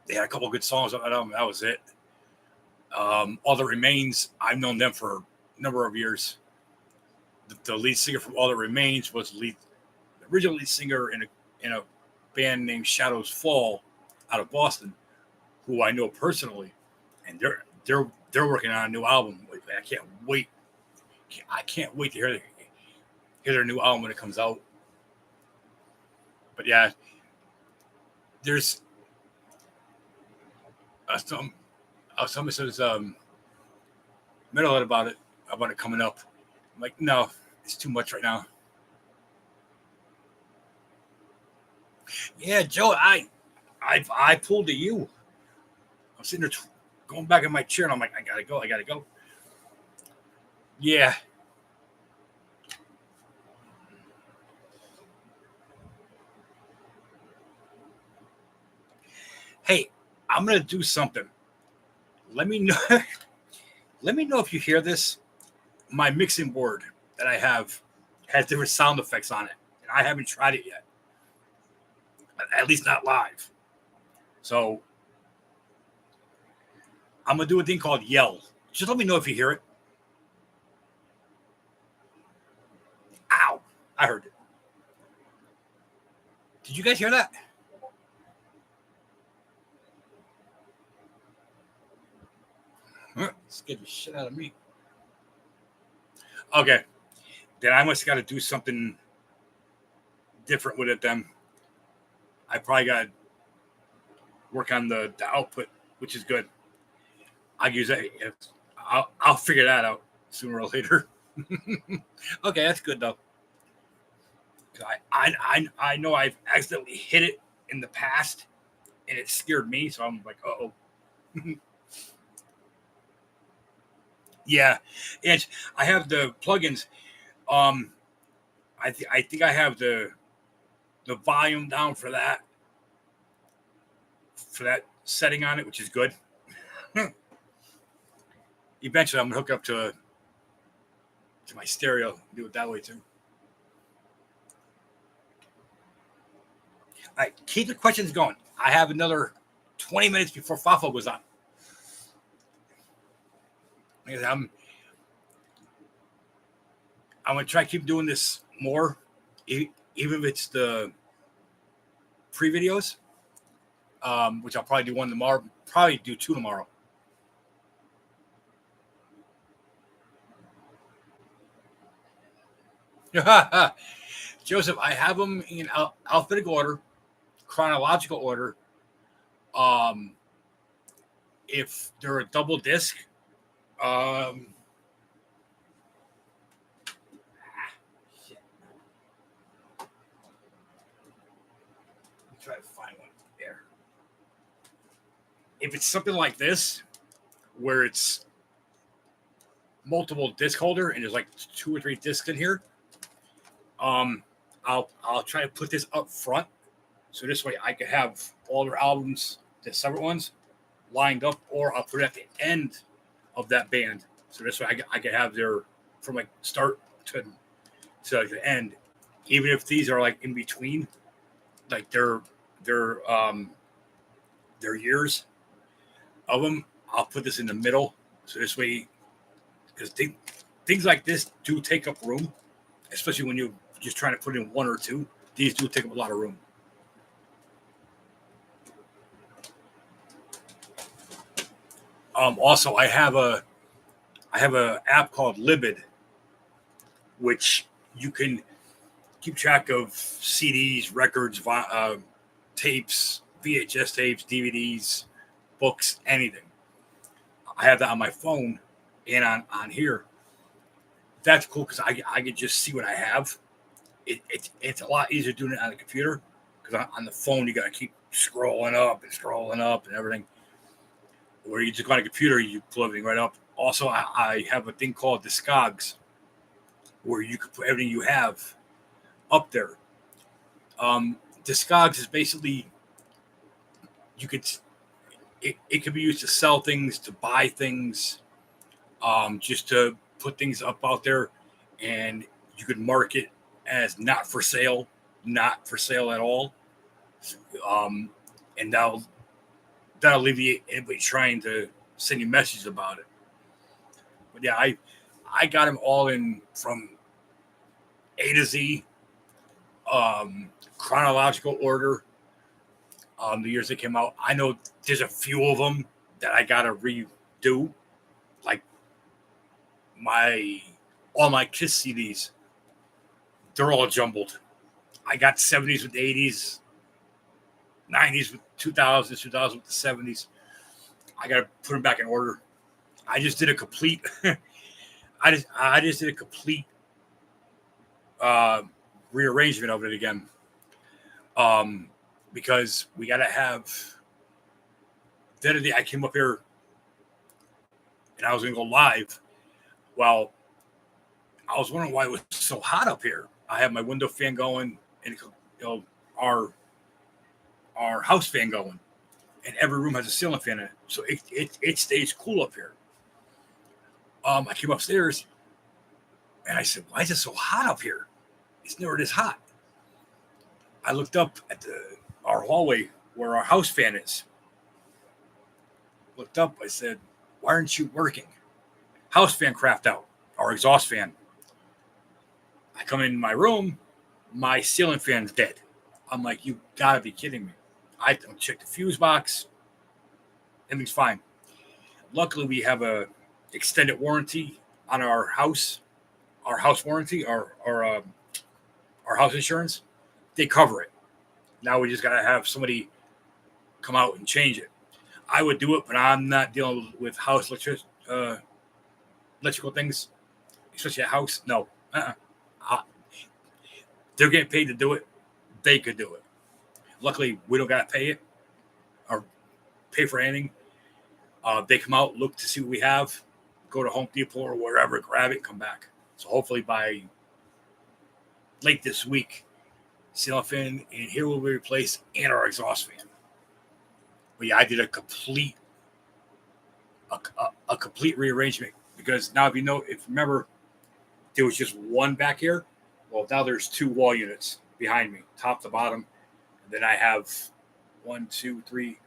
They had a couple of good songs on that album. That was it. All That Remains, I've known them for a number of years. The lead singer from All That Remains was the original lead singer in a band named Shadows Fall out of Boston, who I know personally, and they're working on a new album. I can't wait. I can't wait to hear their new album when it comes out. But yeah, there's somebody says Metalhead about it coming up. I'm like, no, it's too much right now. Yeah, Joe, I pulled to you. I'm sitting there going back in my chair, and I'm like, I gotta go. Yeah. Hey, I'm gonna do something. Let me know. Let me know if you hear this. My mixing board that I have has different sound effects on it, and I haven't tried it yet. At least not live. So I'm gonna do a thing called yell. Just let me know if you hear it. Ow! I heard it. Did you guys hear that? Scared the shit out of me. Okay. Then I must got to do something different with it then. I probably got to work on the output, which is good. I'll use that. I'll figure that out sooner or later. Okay, that's good though. I know I've accidentally hit it in the past, and it scared me. So I'm like, oh. Yeah, and I have the plugins. I think I have the volume down for that setting on it, which is good. Eventually, I'm gonna hook up to my stereo, do it that way too. All right, keep the questions going. I have another 20 minutes before Fafo goes on. I'm going to try to keep doing this more, even if it's the pre-videos, which I'll probably do one tomorrow, probably do 2 tomorrow. Joseph, I have them in alphabetical order, chronological order. If they're a double disc, shit. Try to find one there. If it's something like this, where it's multiple disc holder and there's like 2 or 3 discs in here, I'll try to put this up front, so this way I could have all their albums, the separate ones, lined up, or I'll put it at the end of that band, so this way I could have their from like start to the end, even if these are like in between, like their years of them. I'll put this in the middle, so this way, because things like this do take up room, especially when you're just trying to put in 1 or 2. These do take up a lot of room. Also, I have a app called Libid, which you can keep track of CDs, records, tapes, VHS tapes, DVDs, books, anything. I have that on my phone and on here. That's cool because I can just see what I have. It's a lot easier doing it on the computer, because on the phone you got to keep scrolling up and everything. Where you just go on a computer, you pull everything right up. Also, I have a thing called Discogs, where you can put everything you have up there. Discogs is basically, it could be used to sell things, to buy things, just to put things up out there, and you could mark it as not for sale at all, and that'll alleviate anybody trying to send you messages about it. But yeah, I got them all in from A to Z, chronological order. The years they came out. I know there's a few of them that I gotta redo, like all my Kiss CDs. They're all jumbled. I got 70s with 80s, 90s with 2000s, 2000s with the 70s. I gotta put them back in order. I just did a complete. I just did a complete rearrangement of it again. Because we gotta have. The other day I came up here and I was gonna go live. Well, I was wondering why it was so hot up here. I have my window fan going, and our house fan going, and every room has a ceiling fan in it, so it stays cool up here. I came upstairs, and I said, "Why is it so hot up here? It's never this hot." I looked up at our hallway where our house fan is. Looked up, I said, "Why aren't you working?" House fan crapped out, our exhaust fan. I come in my room, my ceiling fan's dead. I'm like, you gotta be kidding me. I checked the fuse box. Everything's fine. Luckily, we have a extended warranty on our house warranty, our house insurance. They cover it. Now we just gotta have somebody come out and change it. I would do it, but I'm not dealing with house electrical things, especially a house. No, they're getting paid to do it. They could do it. Luckily, we don't got to pay it or pay for anything. They come out, look to see what we have, go to Home Depot or wherever, grab it, come back. So hopefully by late this week, ceiling fan and here will be replaced, and our exhaust fan. But yeah, I did a complete rearrangement, because now if you remember, there was just one back here. Well, now there's 2 wall units behind me, top to bottom, and Then I have three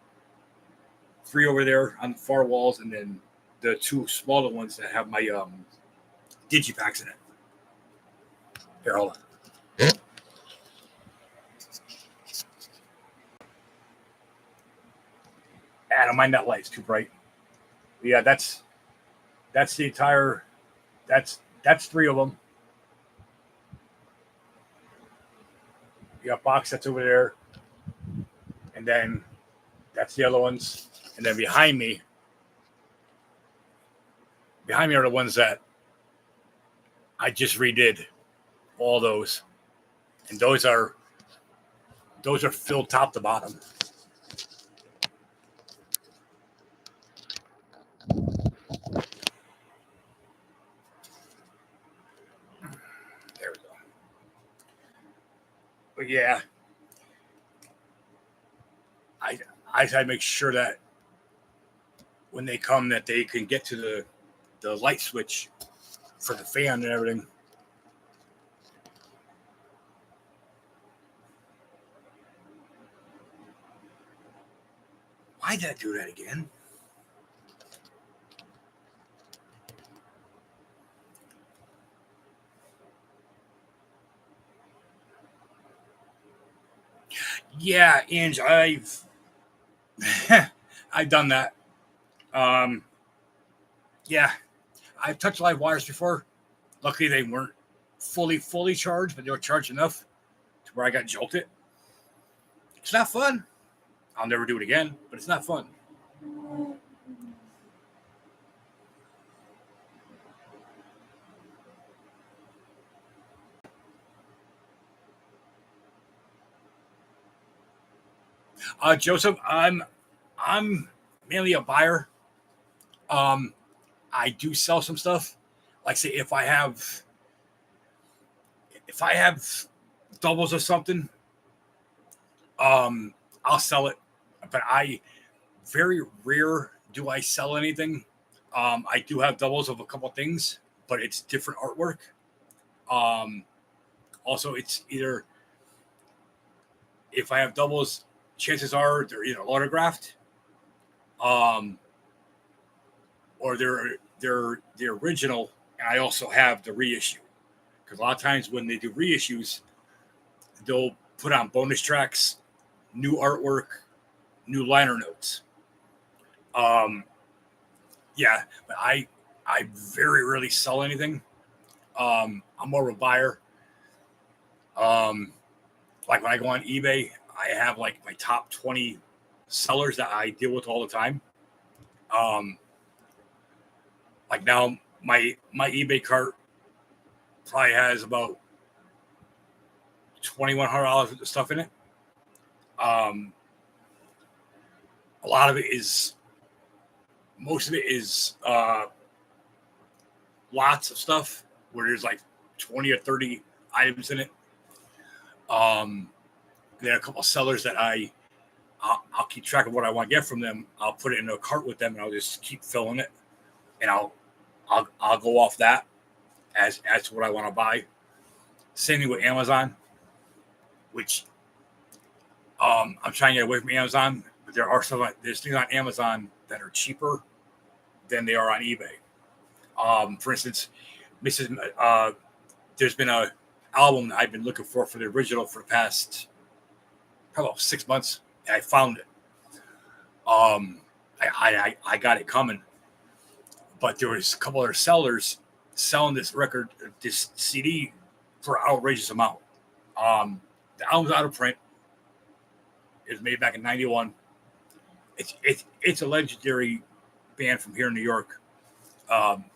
over there on the far walls, and then the two smaller ones that have my digipacks in it. Here, hold on. I don't mind that light's too bright. But yeah, that's the entire. That's three of them. You got box sets over there, and then that's the other ones, and then behind me are the ones that I just redid. All those, and those are filled top to bottom. There we go. But yeah, I make sure that when they come that they can get to the light switch for the fan and everything. Why did I do that again? Yeah, Ange, I've done that. Yeah, I've touched live wires before. Luckily, they weren't fully charged, but they were charged enough to where I got jolted. It's not fun. I'll never do it again, but it's not fun. Joseph, I'm mainly a buyer. I do sell some stuff. Like say if I have doubles of something, I'll sell it. But I very rare do I sell anything. I do have doubles of a couple things, but it's different artwork. Also, it's either if I have doubles, chances are they're either autographed, or they're the original, and I also have the reissue. Because a lot of times when they do reissues, they'll put on bonus tracks, new artwork, new liner notes. Yeah, but I very rarely sell anything. I'm more of a buyer. Like when I go on eBay, I have like my top 20 sellers that I deal with all the time. Like now my eBay cart probably has about $2,100 worth of stuff in it. A lot of it is, most of it is lots of stuff where there's like 20 or 30 items in it. There are a couple of sellers that I'll keep track of what I want to get from them. I'll put it in a cart with them, and I'll just keep filling it, and I'll go off that as to what I want to buy. Same thing with Amazon, which I'm trying to get away from Amazon, but there's things on Amazon that are cheaper than they are on eBay. For instance, there's been a album that I've been looking for the original for the past probably 6 months, and I found it. I got it coming, but there was a couple other sellers selling this CD for an outrageous amount. The album's out of print. It was made back in '91. It's a legendary band from here in New York,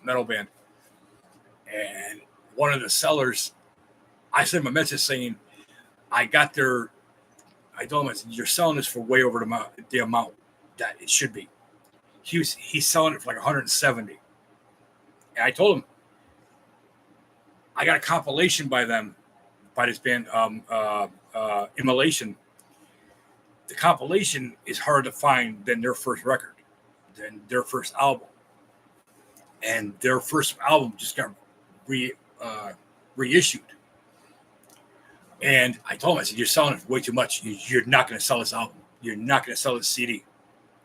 metal band. And one of the sellers, I sent him a message saying, I told him, I said, you're selling this for way over the amount that it should be. He's selling it for like 170. And I told him, I got a compilation by this band, Immolation. The compilation is harder to find than their first record, than their first album. And their first album just got reissued. And I told him, I said, "You're selling it for way too much. You're not going to sell this album. You're not going to sell this CD."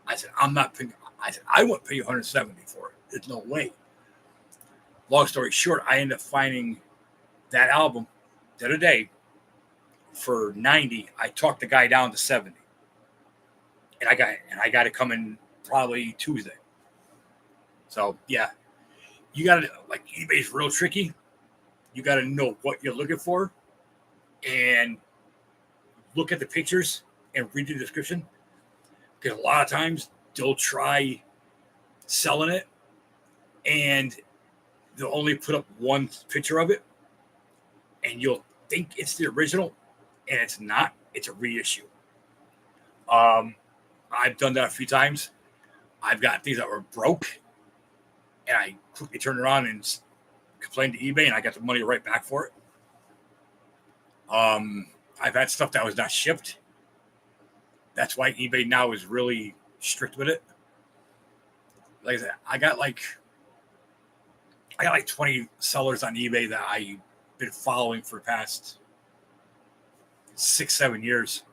I said, "I'm not paying." I said, "I wouldn't pay you 170 for it. There's no way." Long story short, I ended up finding that album the other day for 90. I talked the guy down to 70, and I got it coming probably Tuesday. So yeah, you got to, like, eBay's real tricky. You got to know what you're looking for, and look at the pictures and read the description, because a lot of times they'll try selling it and they'll only put up one picture of it, and you'll think it's the original, and it's not. It's a reissue. I've done that a few times. I've got things that were broke, and I quickly turned around and complained to eBay, and I got the money right back for it. I've had stuff that was not shipped. That's why eBay now is really strict with it. Like I said, I got like 20 sellers on eBay that I've been following for the past 6-7 years,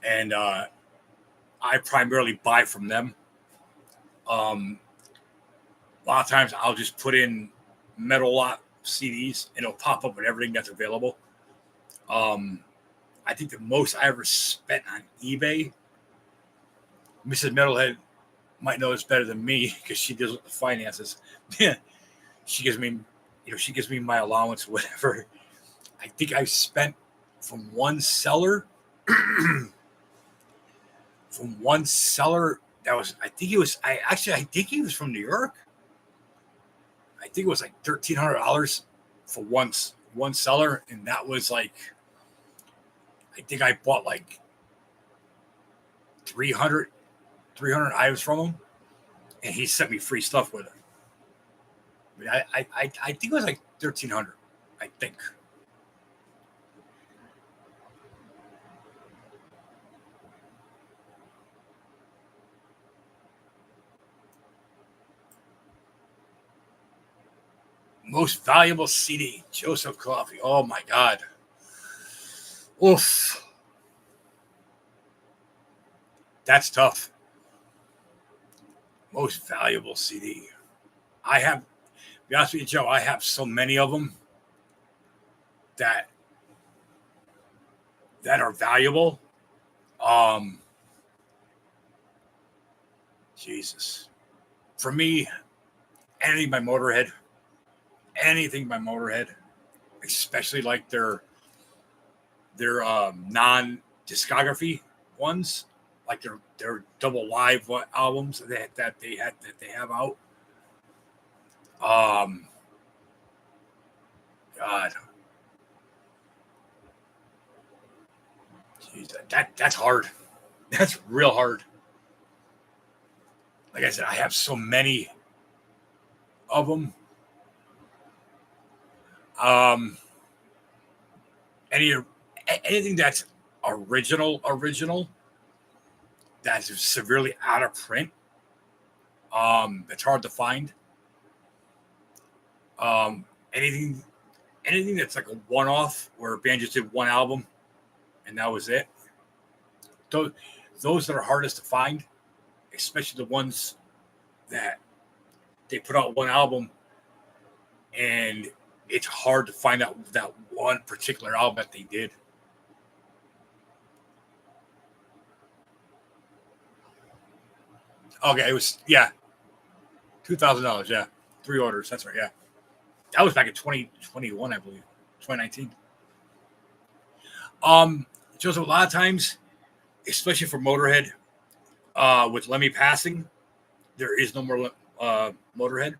and I primarily buy from them. A lot of times I'll just put in Metal Lot CDs and it'll pop up with everything that's available. I think the most I ever spent on eBay, Mrs. Metalhead might know this better than me because she deals with the finances. She gives me my allowance, whatever. I think I spent from one seller that was, I think he was from New York. I think it was like $1,300 for one seller, and that was like, I think I bought like 300 items from him, and he sent me free stuff with it. I think it was like 1,300. I think. Most valuable CD, Joseph Coffey. Oh my God. Oof. That's tough. Most valuable CD. To be honest with you, Joe, I have so many of them that are valuable. Jesus. For me, anything by Motorhead, especially like their non discography ones, like their double live albums that they have out. God, jeez, that's hard. That's real hard. Like I said, I have so many of them. Anything that's original that's severely out of print, that's hard to find. Anything that's like a one-off where a band just did one album and that was it. Those that are hardest to find, especially the ones that they put out one album and it's hard to find out that one particular album that they did. Okay, it was, yeah, $2,000. Yeah, 3 orders. That's right. Yeah, that was back in 2021, I believe, 2019. Joseph, a lot of times, especially for Motorhead, with Lemmy passing, there is no more Motorhead,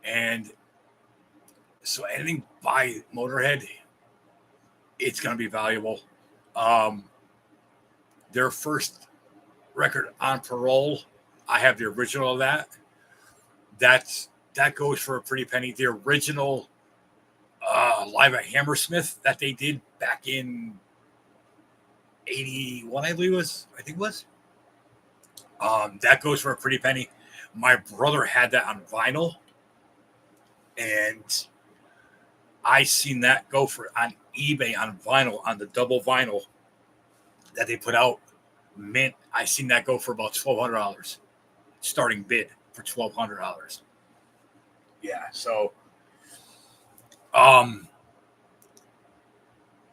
and so anything by Motorhead, it's going to be valuable. Their first record, On Parole, I have the original of that. That goes for a pretty penny. The original Live at Hammersmith that they did back in 81, I think it was. That goes for a pretty penny. My brother had that on vinyl, and I seen that go for on eBay on vinyl, on the double vinyl that they put out, mint. I seen that go for about $1,200, starting bid for $1,200. Yeah, so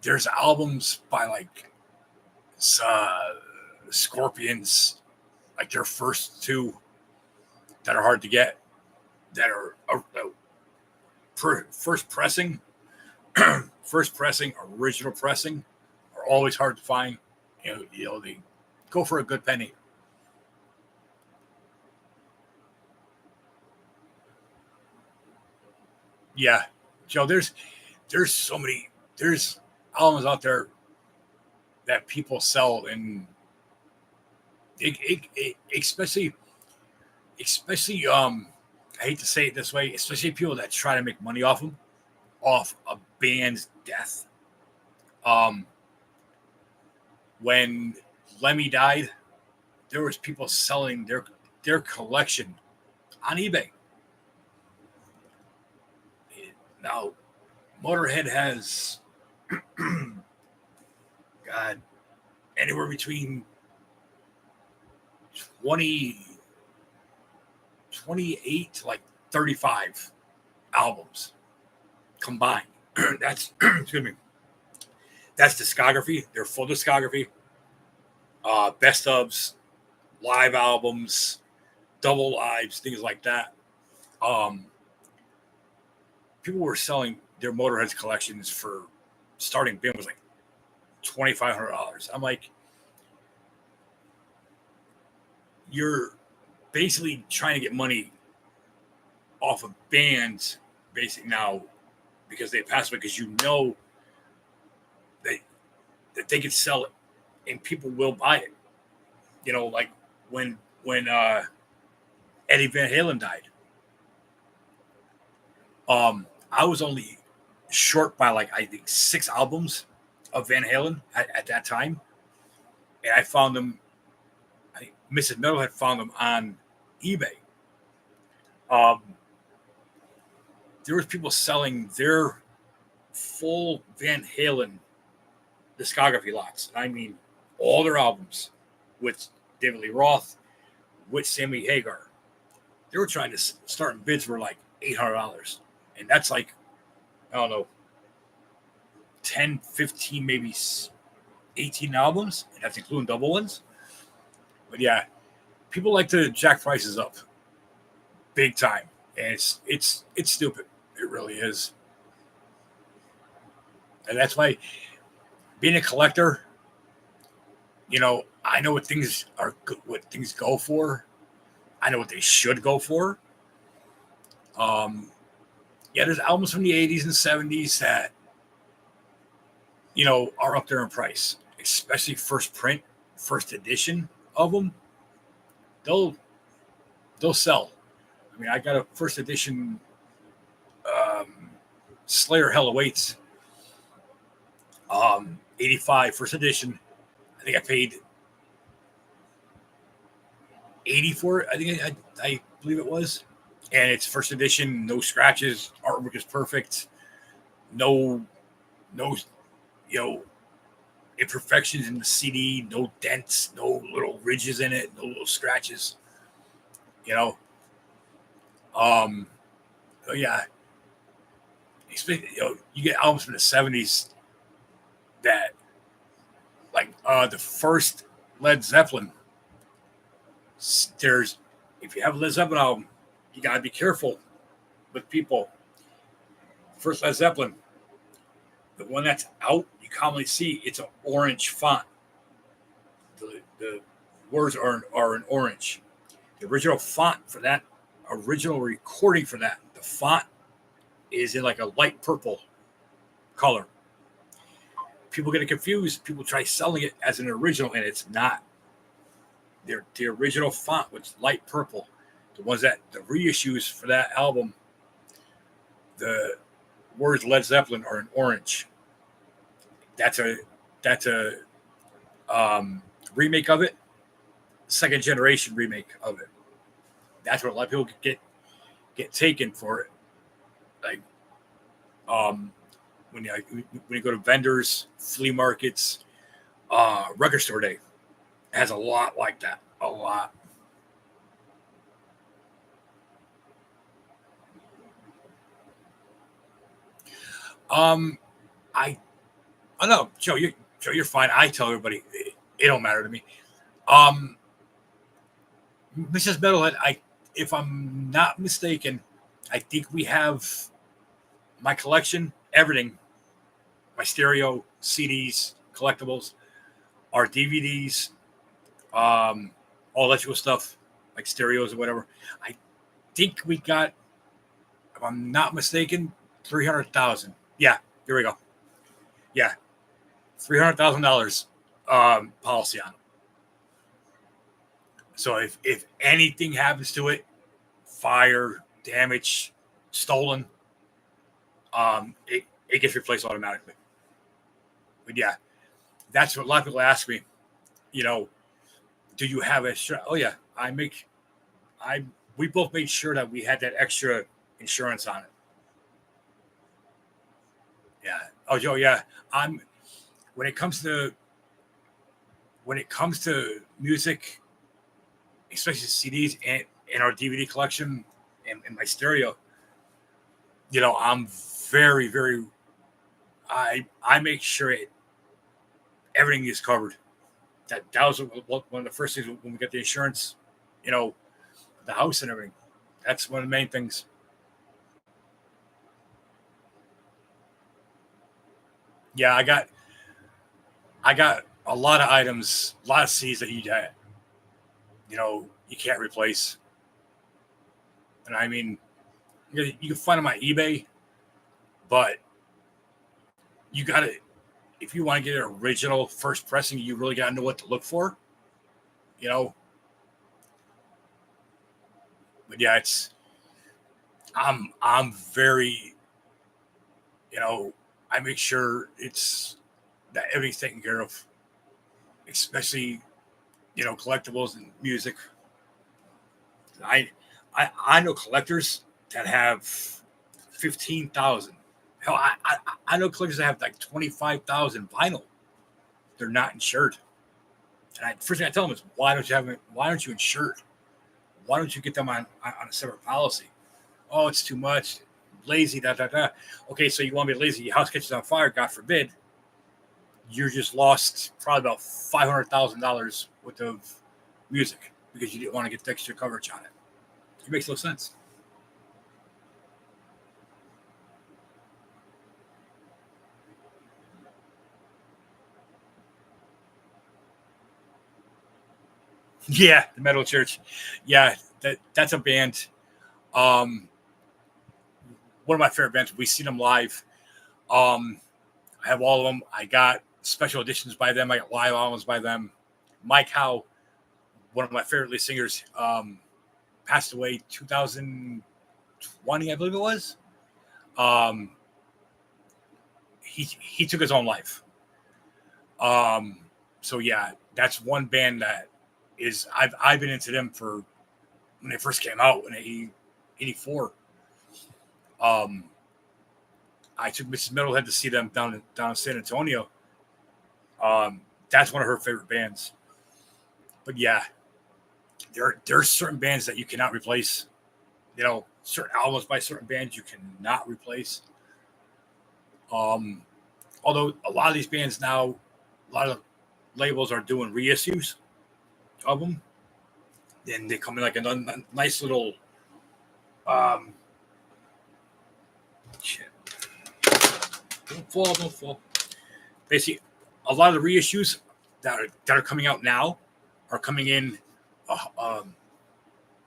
there's albums by like uh, Scorpions, like their first two that are hard to get, that are first pressing, original pressing, are always hard to find. They go for a good penny. Yeah, Joe. There's so many. There's albums out there that people sell, and especially I hate to say it this way, especially people that try to make money off them, off a band's death. Um, when Lemmy died, there was people selling their collection on eBay. Now, Motorhead has God anywhere between 28 to like 35 albums combined. That's excuse me. That's discography. Their full discography. Best ofs, live albums, double lives, things like that. People were selling their Motorhead's collections for starting bin was like $2,500. I'm like, you're basically trying to get money off of bands, basically now because they passed away, because that they could sell it and people will buy it. Like when Eddie Van Halen died. I was only short by like I think 6 albums of Van Halen at that time, and I found them. Mrs. Metalhead found them on eBay. There was people selling their full Van Halen discography lots. I mean, all their albums with David Lee Roth, with Sammy Hagar. They were trying to start bids for like $800, and that's like, I don't know, 10, 15, maybe 18 albums, and that's including double ones. But yeah, people like to jack prices up big time, and it's stupid. It really is. And that's why being a collector, I know what things are good, what things go for. I know what they should go for. Yeah, there's albums from the 80s and 70s that are up there in price, especially first print, first edition of them. They'll sell. I mean, I got a first edition Slayer Hell Awaits 85 first edition. I think I paid 80 for it. I think I believe it was. And it's first edition, no scratches, artwork is perfect. No imperfections in the CD, no dents, no little ridges in it, no little scratches. Yeah. You get albums from the 70s that, like the first Led Zeppelin. If you have a Led Zeppelin album, you gotta be careful with people. First Led Zeppelin, the one that's out, you commonly see it's an orange font. The words are in orange. The original font for that, original recording for that, the font is in like a light purple color. People get it confused. People try selling it as an original, and it's not. The original font was light purple. The ones that the reissues for that album, the words Led Zeppelin are in orange. That's a remake of it, second generation remake of it. That's what a lot of people get taken for it. Like when you go to vendors, flea markets, record store day, it has a lot like that. A lot. Um, I don't know, Joe, you're fine. I tell everybody it don't matter to me. Um, Mrs. Metalhead, if I'm not mistaken, I think we have my collection, everything, my stereo, CDs, collectibles, our DVDs, all electrical stuff like stereos or whatever. I think we got, if I'm not mistaken, 300,000. Yeah, here we go. Yeah, $300,000 policy on it. So if anything happens to it, fire, damage, stolen, it gets replaced automatically. But yeah, that's what a lot of people ask me. You know, do you have extra? Oh yeah, I we both made sure that we had that extra insurance on it. Yeah. Oh Joe, yeah. I'm when it comes to music, especially CDs and our DVD collection and my stereo, I'm very, very I make sure everything is covered. That was one of the first things when we got the insurance, you know, the house and everything. That's one of the main things. Yeah, I got a lot of items, a lot of C's that you can't replace. And I mean, you can find them on eBay, but you got to if you want to get an original first pressing, you really got to know what to look for, you know. But yeah, I'm very, you know, I make sure it's that everything's taken care of, especially collectibles and music. I I know collectors that have 15,000. Hell, I know collectors that have like 25,000 vinyl. They're not insured. And first thing I tell them is, why don't you insure it? Why don't you get them on a separate policy? Oh, it's too much. Lazy, da da da. Okay, so you want to be lazy? Your house catches on fire, God forbid. You just lost probably about $500,000 worth of music because you didn't want to get the extra coverage on it. It makes no sense. Yeah, the Metal Church. Yeah, that's a band. Um, One of my favorite bands. We seen them live. Um, I have all of them. I got special editions by them. I got live albums by them. Mike Howe, one of my favorite lead singers, passed away 2020, I believe it was. Um, he took his own life. Um, so yeah, that's one band that is I've been into them for when they first came out in 84. Um, I took Mrs. Metalhead to see them down in San Antonio. That's one of her favorite bands. But yeah, there are certain bands that you cannot replace. Certain albums by certain bands you cannot replace. Um, Although a lot of these bands now, a lot of labels are doing reissues of them. Then they come in like a nice little um, shit. Don't fall. Basically, a lot of the reissues that are coming out now are coming in uh, um,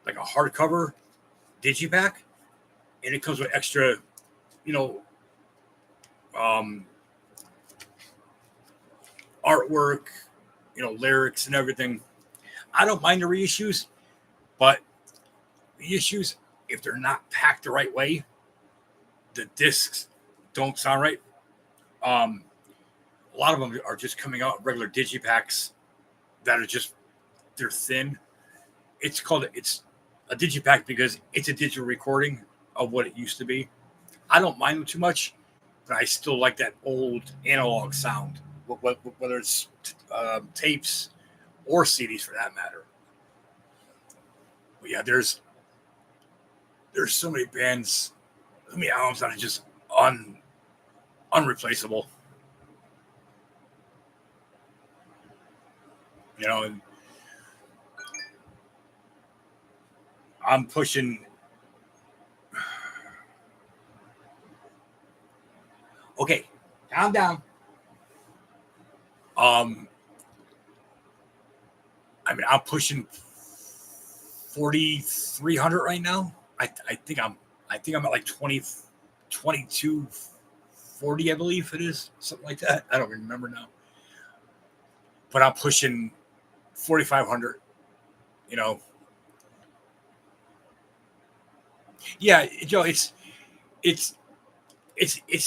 like a hardcover digipack, and it comes with extra, you know, um, artwork, lyrics and everything. I don't mind the reissues, but reissues, if they're not packed the right way, the discs don't sound right. Um, a lot of them are just coming out regular digipacks that are just they're thin. It's a digipack because it's a digital recording of what it used to be. I don't mind them too much but I still like that old analog sound, whether it's tapes or CDs for that matter. But yeah, there's so many bands, so many albums that are just unreplaceable. You know, and I'm pushing. Okay, calm down. I mean, I'm pushing 4,300 right now. I think I'm at like 20, 2240, I believe it is, something like that. I don't remember now, but I'm pushing 4,500. You know, yeah, Joe. It's it's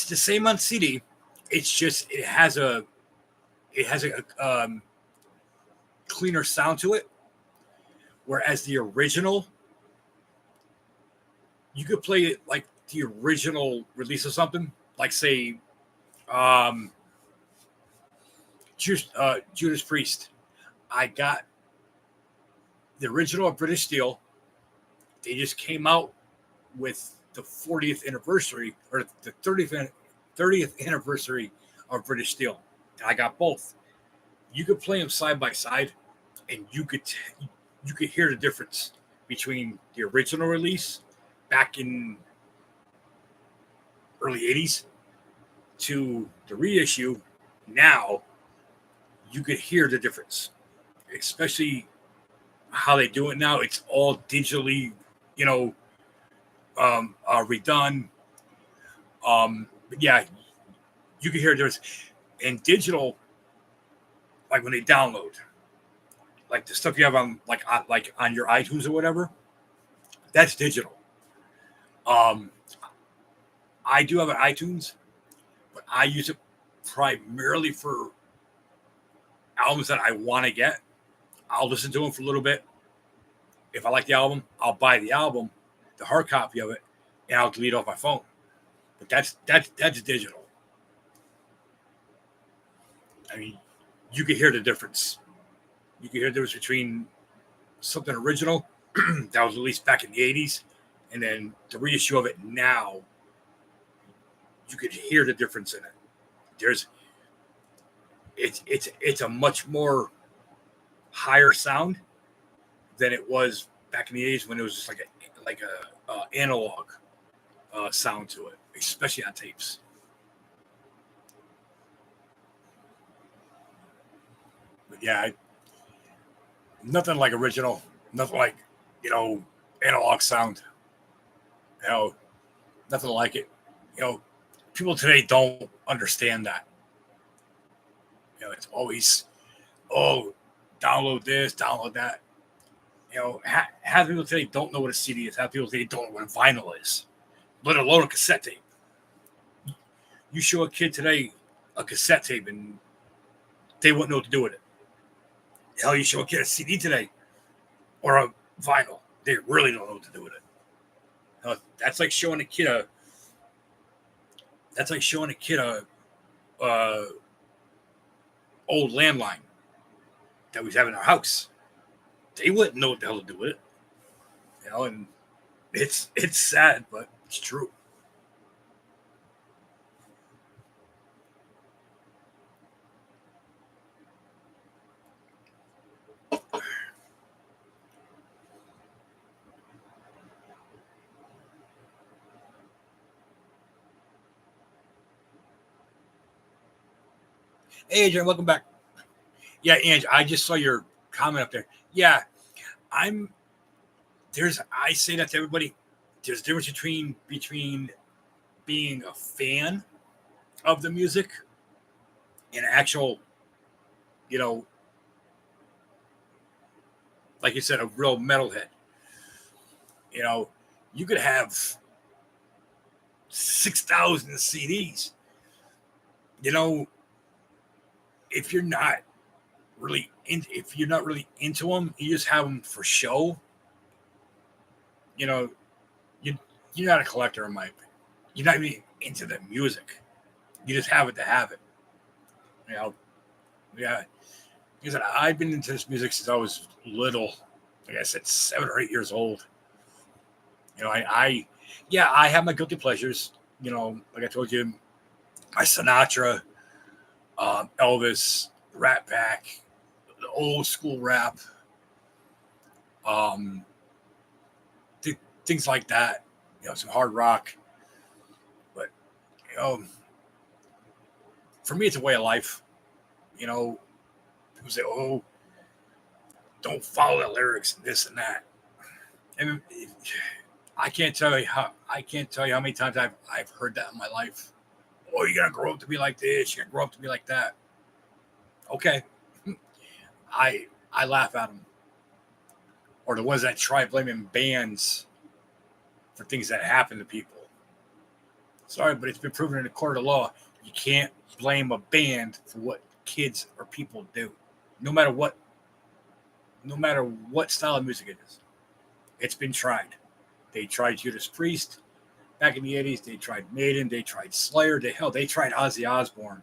the same on CD. It's just it has a cleaner sound to it. Whereas the original, you could play it like the original release of something, like say, um, Judas Priest. I got the original of British Steel. They just came out with the 40th anniversary or the 30th anniversary of British Steel. I got both. You could play them side by side, and you could hear the difference between the original release back in early 80s to the reissue now. You could hear the difference, especially how they do it now. It's all digitally, you know, redone. But yeah, you can hear there's in digital, like when they download, like the stuff you have on like on your iTunes or whatever. That's digital. Um, I do have an iTunes, but I use it primarily for albums that I want to get. I'll listen to them for a little bit. If I like the album, I'll buy the album, the hard copy of it, and I'll delete it off my phone. But that's digital. I mean, you can hear the difference. You can hear the difference between something original that was released back in the 80s and then the reissue of it now. You could hear the difference in it. There's it's a much more higher sound than it was back in the 80s when it was just like a analog sound to it, especially on tapes. But yeah, nothing like original, nothing like, you know, analog sound. You know, nothing like it. You know, people today don't understand that. You know, it's always, oh, download this, download that. You know, half people today don't know what a CD is. Half people today don't know what a vinyl is, let alone a cassette tape. You show a kid today a cassette tape and they wouldn't know what to do with it. Hell, you show a kid a CD today or a vinyl, they really don't know what to do with it. That's like showing a kid a. That's like showing a kid a old landline that we have in our house. They wouldn't know what the hell to do with it. You know, and it's sad, but it's true. Hey, Adrian, welcome back. Yeah, Ange, I just saw your comment up there. Yeah, I'm I say that to everybody. There's a difference between being a fan of the music and actual, you know, like you said, a real metalhead. You know, you could have 6,000 CDs. You know, if you're not if you're not really into them, you just have them for show. You know, you you're not a collector in my opinion. You're not even into the music. You just have it to have it. You know, yeah. Because I've been into this music since I was little. Like I said, 7 or 8 years old. You know, I have my guilty pleasures. You know, like I told you, my Sinatra, Elvis, Rat Pack, the old school rap, um, things like that. You know, some hard rock. But you know, for me, it's a way of life. You know, people say, "Oh, don't follow the lyrics, and this and that." And I can't tell you how many times I've heard that in my life. Oh, you're gonna grow up to be like this. You're gonna grow up to be like that. Okay, I laugh at them, or the ones that try blaming bands for things that happen to people. Sorry, but it's been proven in the court of law you can't blame a band for what kids or people do, no matter what, no matter what style of music it is. It's been tried. They tried Judas Priest back in the 80s. They tried Maiden. They tried Slayer. They tried Ozzy Osbourne.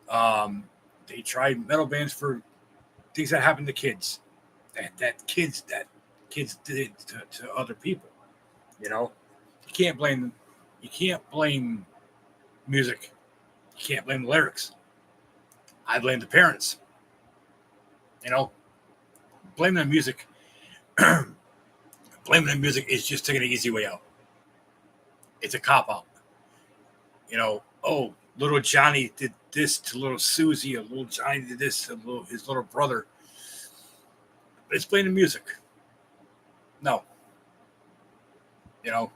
Um, they tried metal bands for things that happened to kids. That kids did to other people. You know, you can't blame you can't blame music. You can't blame the lyrics. I blame the parents. You know, blaming the music. Blaming the music is just taking an easy way out. It's a cop out. You know, oh, little Johnny did this to little Susie, or little Johnny did this to his little brother. It's playing the music. No, you know,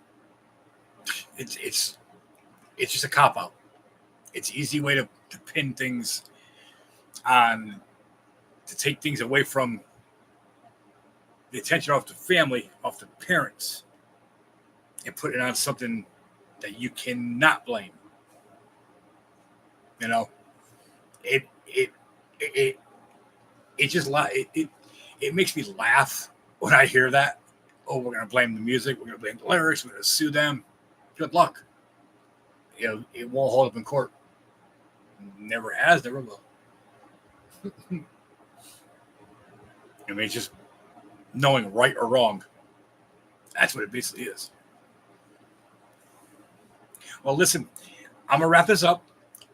it's it's it's just a cop out. It's an easy way to pin things on, to take things away from the attention off the family, off the parents, and put it on something that you cannot blame. You know, it it it it just it makes me laugh when I hear that. Oh, we're gonna blame the music. We're gonna blame the lyrics. We're gonna sue them. Good luck. You know, it won't hold up in court. Never has. Never will. I mean, it's just knowing right or wrong. That's what it basically is. Well, listen, I'm gonna wrap this up.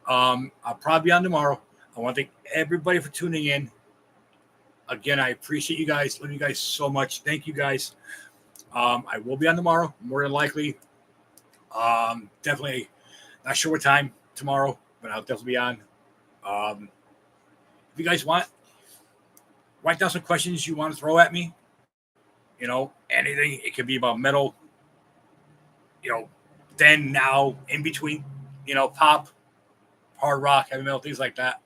I'll probably be on tomorrow. I want to thank everybody for tuning in. Again, I appreciate you guys. Love you guys so much. Thank you guys. I will be on tomorrow, more than likely. Definitely not sure what time tomorrow, but I'll definitely be on. If you guys want, write down some questions you want to throw at me. You know, anything. It could be about metal. You know, then, now, in between. You know, pop, hard rock, heavy metal, things like that.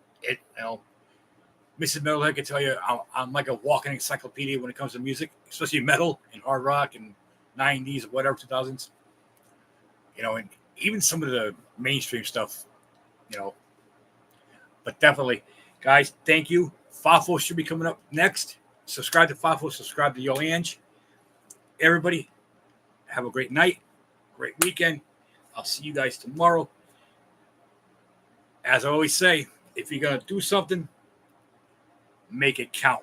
Mrs. Metalhead can tell you I'm like a walking encyclopedia when it comes to music, especially metal and hard rock and 90s, whatever, 2000s. You know, and even some of the mainstream stuff, you know. But definitely, guys, thank you. Fafo should be coming up next. Subscribe to Fafo, subscribe to Yo Ange. Everybody, have a great night, great weekend. I'll see you guys tomorrow. As I always say, if you're going to do something, make it count.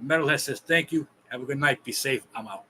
Metalhead says thank you. Have a good night. Be safe. I'm out.